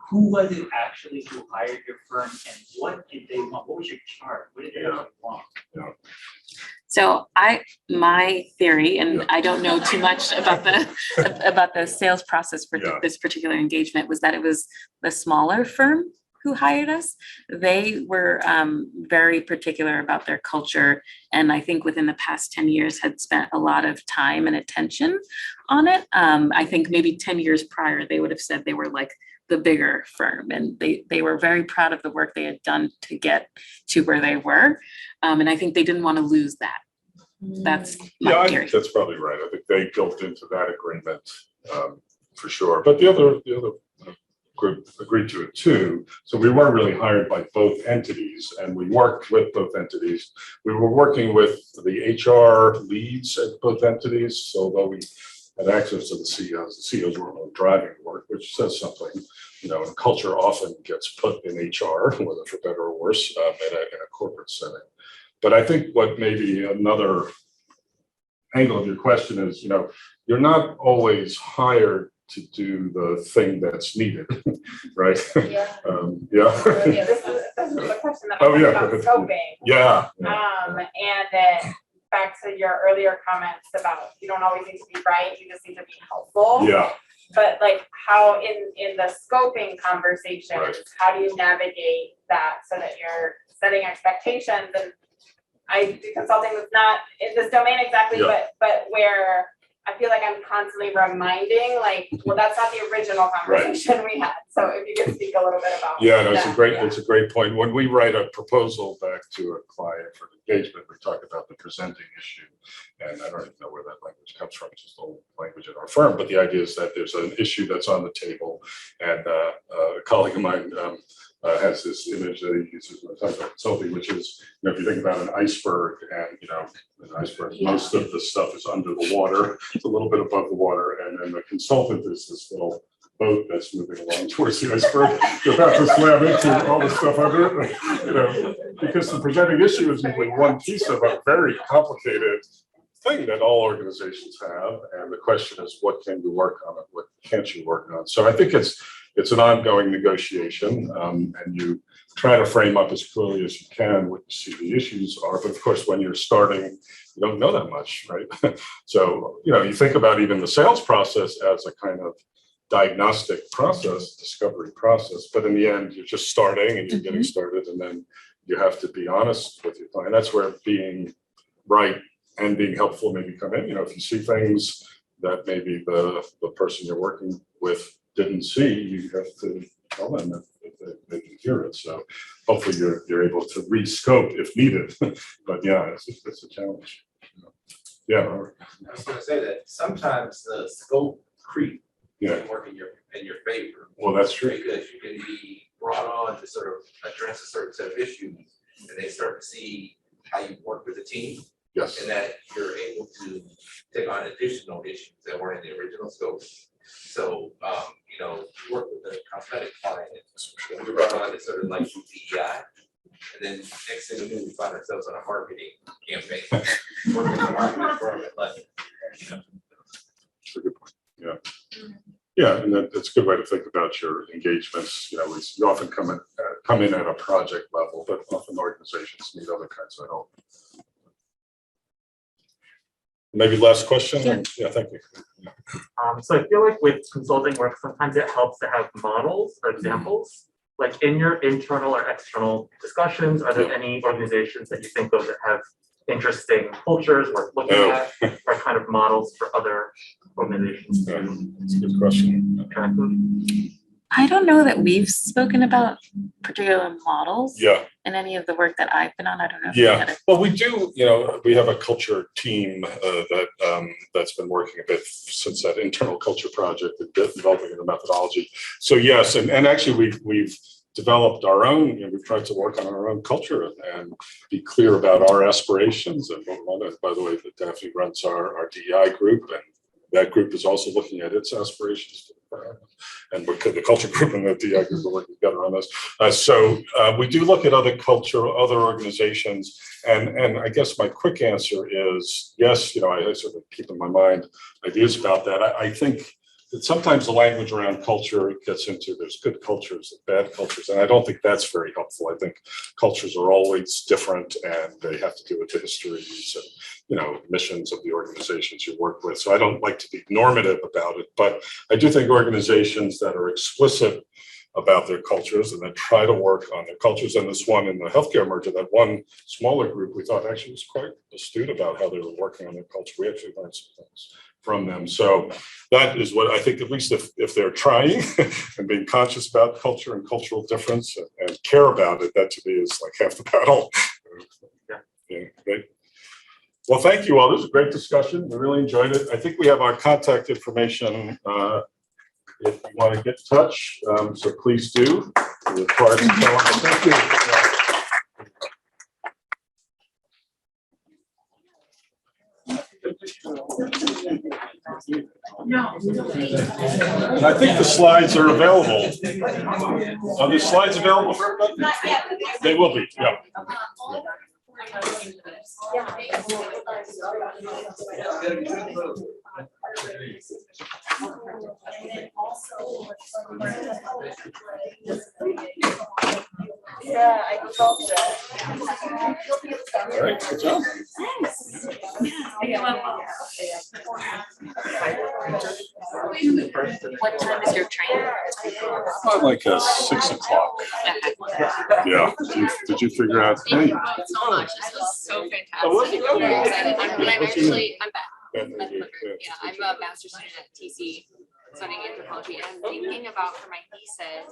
who was it actually who hired your firm and what did they want? What was your chart? What did they want? So my theory, and I don't know too much about the sales process for this particular engagement, was that it was the smaller firm who hired us. They were very particular about their culture, and I think within the past 10 years had spent a lot of time and attention on it. I think maybe 10 years prior, they would have said they were like the bigger firm, and they were very proud of the work they had done to get to where they were. And I think they didn't want to lose that. That's my theory. I think that's probably right. I think they built into that agreement for sure. But the other group agreed to it too. So we weren't really hired by both entities, and we worked with both entities. We were working with the HR leads at both entities. So although we had access to the CEOs weren't really driving the work, which says something. You know, and culture often gets put in HR, whether for better or worse, in a corporate setting. But I think what maybe another angle of your question is, you know, you're not always hired to do the thing that's needed, right? Yeah. This is the question that Oh, I yeah, about scoping. Yeah. And then back to your earlier comments about you don't always need to be right, you just need to be helpful. Yeah. But like how in the scoping conversations, how do you navigate that so that you're setting expectations? And I do consulting that's not in this domain exactly, but where I feel like I'm constantly reminding, like, well, that's not the original conversation we had. So if you could speak a little bit about that's a great point. When we write a proposal back to a client for engagement, we talk about the presenting issue. And I don't even know where that language comes from, it's just old language in our firm. But the idea is that there's an issue that's on the table, and a colleague of mine has this image that he uses when talking about consulting, which is, you know, if you think about an iceberg, and you know, an iceberg, most of the stuff is under the water, it's a little bit above the water, and then the consultant is this little boat that's moving along towards the iceberg. You're about to slam into all the stuff under it, you know, because the presenting issue is usually one piece of a very complicated thing that all organizations have, and the question is, what can you work on and what can't you work on? So I think it's an ongoing negotiation, and you try to frame up as clearly as you can what you see the issues are. But of course, when you're starting, you don't know that much, right? So, you know, you think about even the sales process as a kind of diagnostic process, discovery process. But in the end, you're just starting and you're getting started, and then you have to be honest with your client. That's where being right and being helpful maybe come in. You know, if you see things that maybe the person you're working with didn't see, you have to tell them that they can hear it. So hopefully you're able to rescope if needed. But yeah, it's a challenge. Yeah. I was going to say that sometimes the scope creep can work in your favor. Well, that's true. Because you can be brought on to sort of address a certain set of issues, and they start to see how you work with the team. Yes. And that you're able to take on additional issues that weren't in the original scope. So, you know, you work with a cosmetic client, and we brought on to sort of like DEI. And then next thing we knew, we found ourselves on a marketing campaign, working with a marketing firm at London. You know. That's a good point. Yeah. Yeah, and that's a good way to think about your engagements. You know, you often come in at a project level, but often organizations need other kinds of help. Maybe last question? Yeah, thank you. So I feel like with consulting work, sometimes it helps to have models or examples. Like in your internal or external discussions, are there any organizations that you think of that have interesting cultures worth looking at, or kind of models for other organizations? That's a good question. I don't know that we've spoken about particular models in any of the work that I've been on. I don't know. If well, we do. You know, we have a culture team that's been working a bit since that internal culture project and developing the methodology. So yes, and actually we've developed our own. You know, we've tried to work on our own culture and be clear about our aspirations and what we want. And by the way, Daphne runs our DEI group, and that group is also looking at its aspirations. And we're the culture group and the DI group are working together on this. So we do look at other organizations, and I guess my quick answer is yes. I sort of keep in my mind ideas about that. I think that sometimes the language around culture gets into there's good cultures and bad cultures, and I don't think that's very helpful. I think cultures are always different, and they have to do with the histories and missions of the organizations you work with. So I don't like to be normative about it, but I do think organizations that are explicit about their cultures and then try to work on their cultures. And this one in the healthcare merger, that one smaller group, we thought actually was quite astute about how they were working on their culture. We actually learned some things from them. So that is what I think, at least if they're trying and being conscious about culture and cultural difference and care about it, that to me is like half the battle. Yeah, great. Well, thank you all. This was a great discussion. We really enjoyed it. I think we have our contact information if you want to get in touch. So please do. Thank you. And I think the slides are available. Are the slides available for everybody? They will be, yeah. Yeah, I felt that. All right, good job. Thanks. What time is your train? About like 6 o'clock. Yeah. Did you figure out? Thank you both so much. This was so fantastic. I'm very excited. I'm back. Yeah, I'm a master's student at TC studying anthropology, and I'm thinking about for my thesis,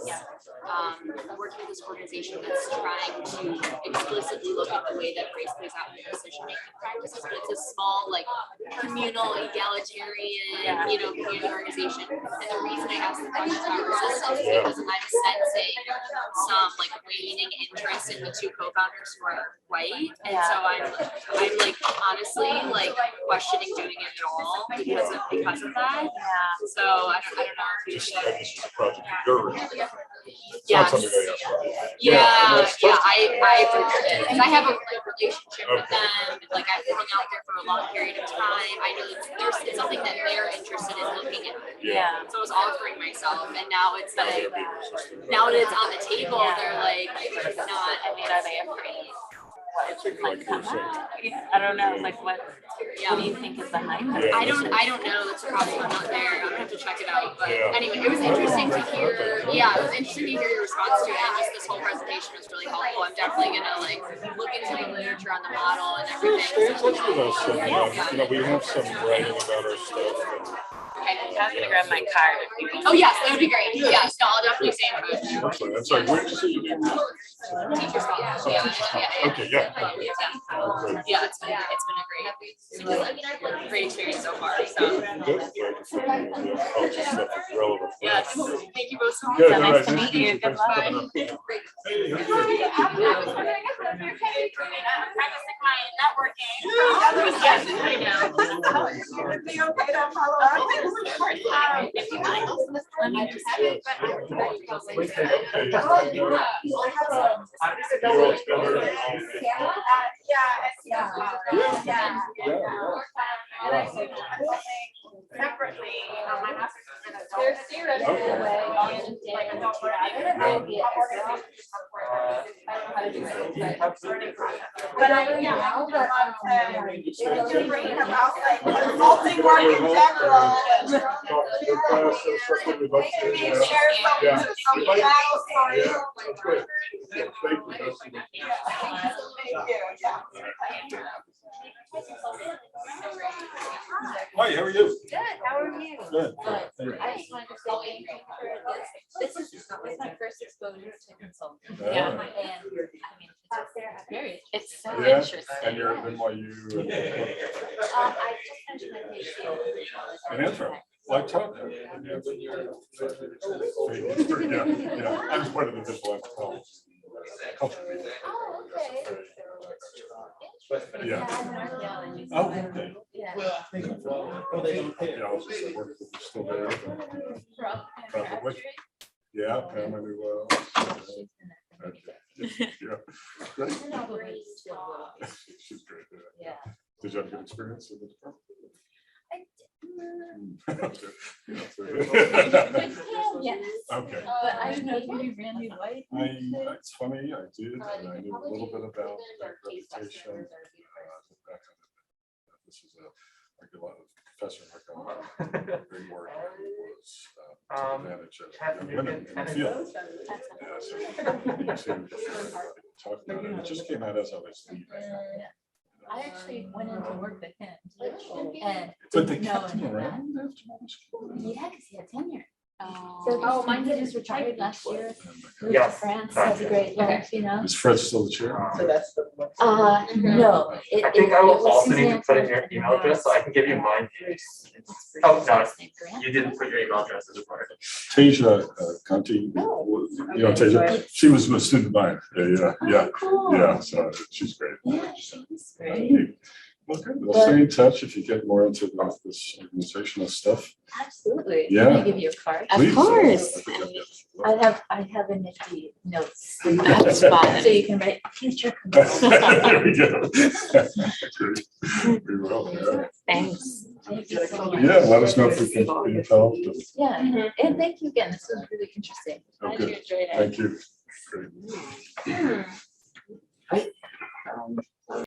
working with this organization that's trying to explicitly look at the way that race plays out in decision-making practices, but it's a small, like, communal, egalitarian, community organization. And the reason I asked the question about resistance is because I'm sensing some, like, waning interest in the two co-founders who are white, and so I'm like, honestly, like, questioning doing it at all because of that. Yeah. So I don't know if you should. Yeah. I appreciate it. And I have a relationship with them. Like, I've hung out there for a long period of time. I know it's something that they're interested in looking at. Yeah. So I was offering myself, and now it's like, now that it's on the table, they're like, not. I mean, are they afraid? What might come out? I don't know. Like, what do you think is behind that? I don't know. It's probably not there. I'm gonna have to check it out. But anyway, it was interesting to hear. Yeah, it was interesting to hear your response to it. And just this whole presentation was really helpful. I'm definitely gonna look into the literature on the model and everything. Stay in touch with us. And, we have some writing about our stuff. Okay, I'm gonna grab my card. Oh yes, that would be great. Yes, no, I'll definitely stay in touch. I'm sorry. Where did you say you did? Teacher scholarship. Yeah. Okay, yeah. Yeah, it's been a great experience so far. So. Yes. Thank you both so much. Good, Nice to meet you. Good luck. Bye. I was wondering if you're practicing my networking. Yes, I know. Would be okay to follow up? If you mind, let me just have it. Separately, my master's in adult. There's theoretical way on like adult learning. But I don't know, but you're bringing about like consulting work in general. Maybe share something else for you. Hi, how are you? Good, how are you? Good. I just wanted to say thank you for this. This is my first exposure to consulting. Yeah. And I mean, it's very, It's so Yeah, interesting. and you're at NYU. I just finished my PhD. And Anthro. Well, I taught there. Yeah, I was part of the visual anthropology. Culture. Oh, okay. Yeah. Yeah, I'm an archaeologist. Oh, okay. Yeah. Yeah. Oh, they don't care. Yeah, I was just at work, but they're still there. Probably. Yeah, Pam, I knew well. Okay. Yeah, great. She's great. Yeah. Did you have a good experience in the department? Yes. Okay. But I don't know if you Randy White. It's funny, I did, and I knew a little bit about that reputation. This is a regular professor, like great work, and he was took advantage of young women in the field. Yeah, so we need to talk about it. It just came out as I was leaving. I actually went into work with him and But they didn't know kept him anyone. around after all this. Yeah, because he had tenure. Oh. So mine just retired last year. Moved to Yes. France, has a great life, you know? Is Fred still the chair? So that's the. No. I think I will also need to put in your email address, so I can give you mine. Oh, no, you didn't put your email address as a part of it. Tasia Conti, you know Tasia, she was a student of mine. Yeah, so she's great. Yeah, she's great. Well, good. We'll stay in touch if you get more into this organizational stuff. Absolutely. Yeah. Can I give you a card? Of Please, course. I think I'd get- I have a nifty notes. That's fun. So you can write future. There we go. Great. We will, yeah. Thanks. Thank you so much. Yeah, let us know if we can be involved. Yeah, and thank you again. This was really interesting. Oh, Glad good. you enjoyed it. Thank you. Great.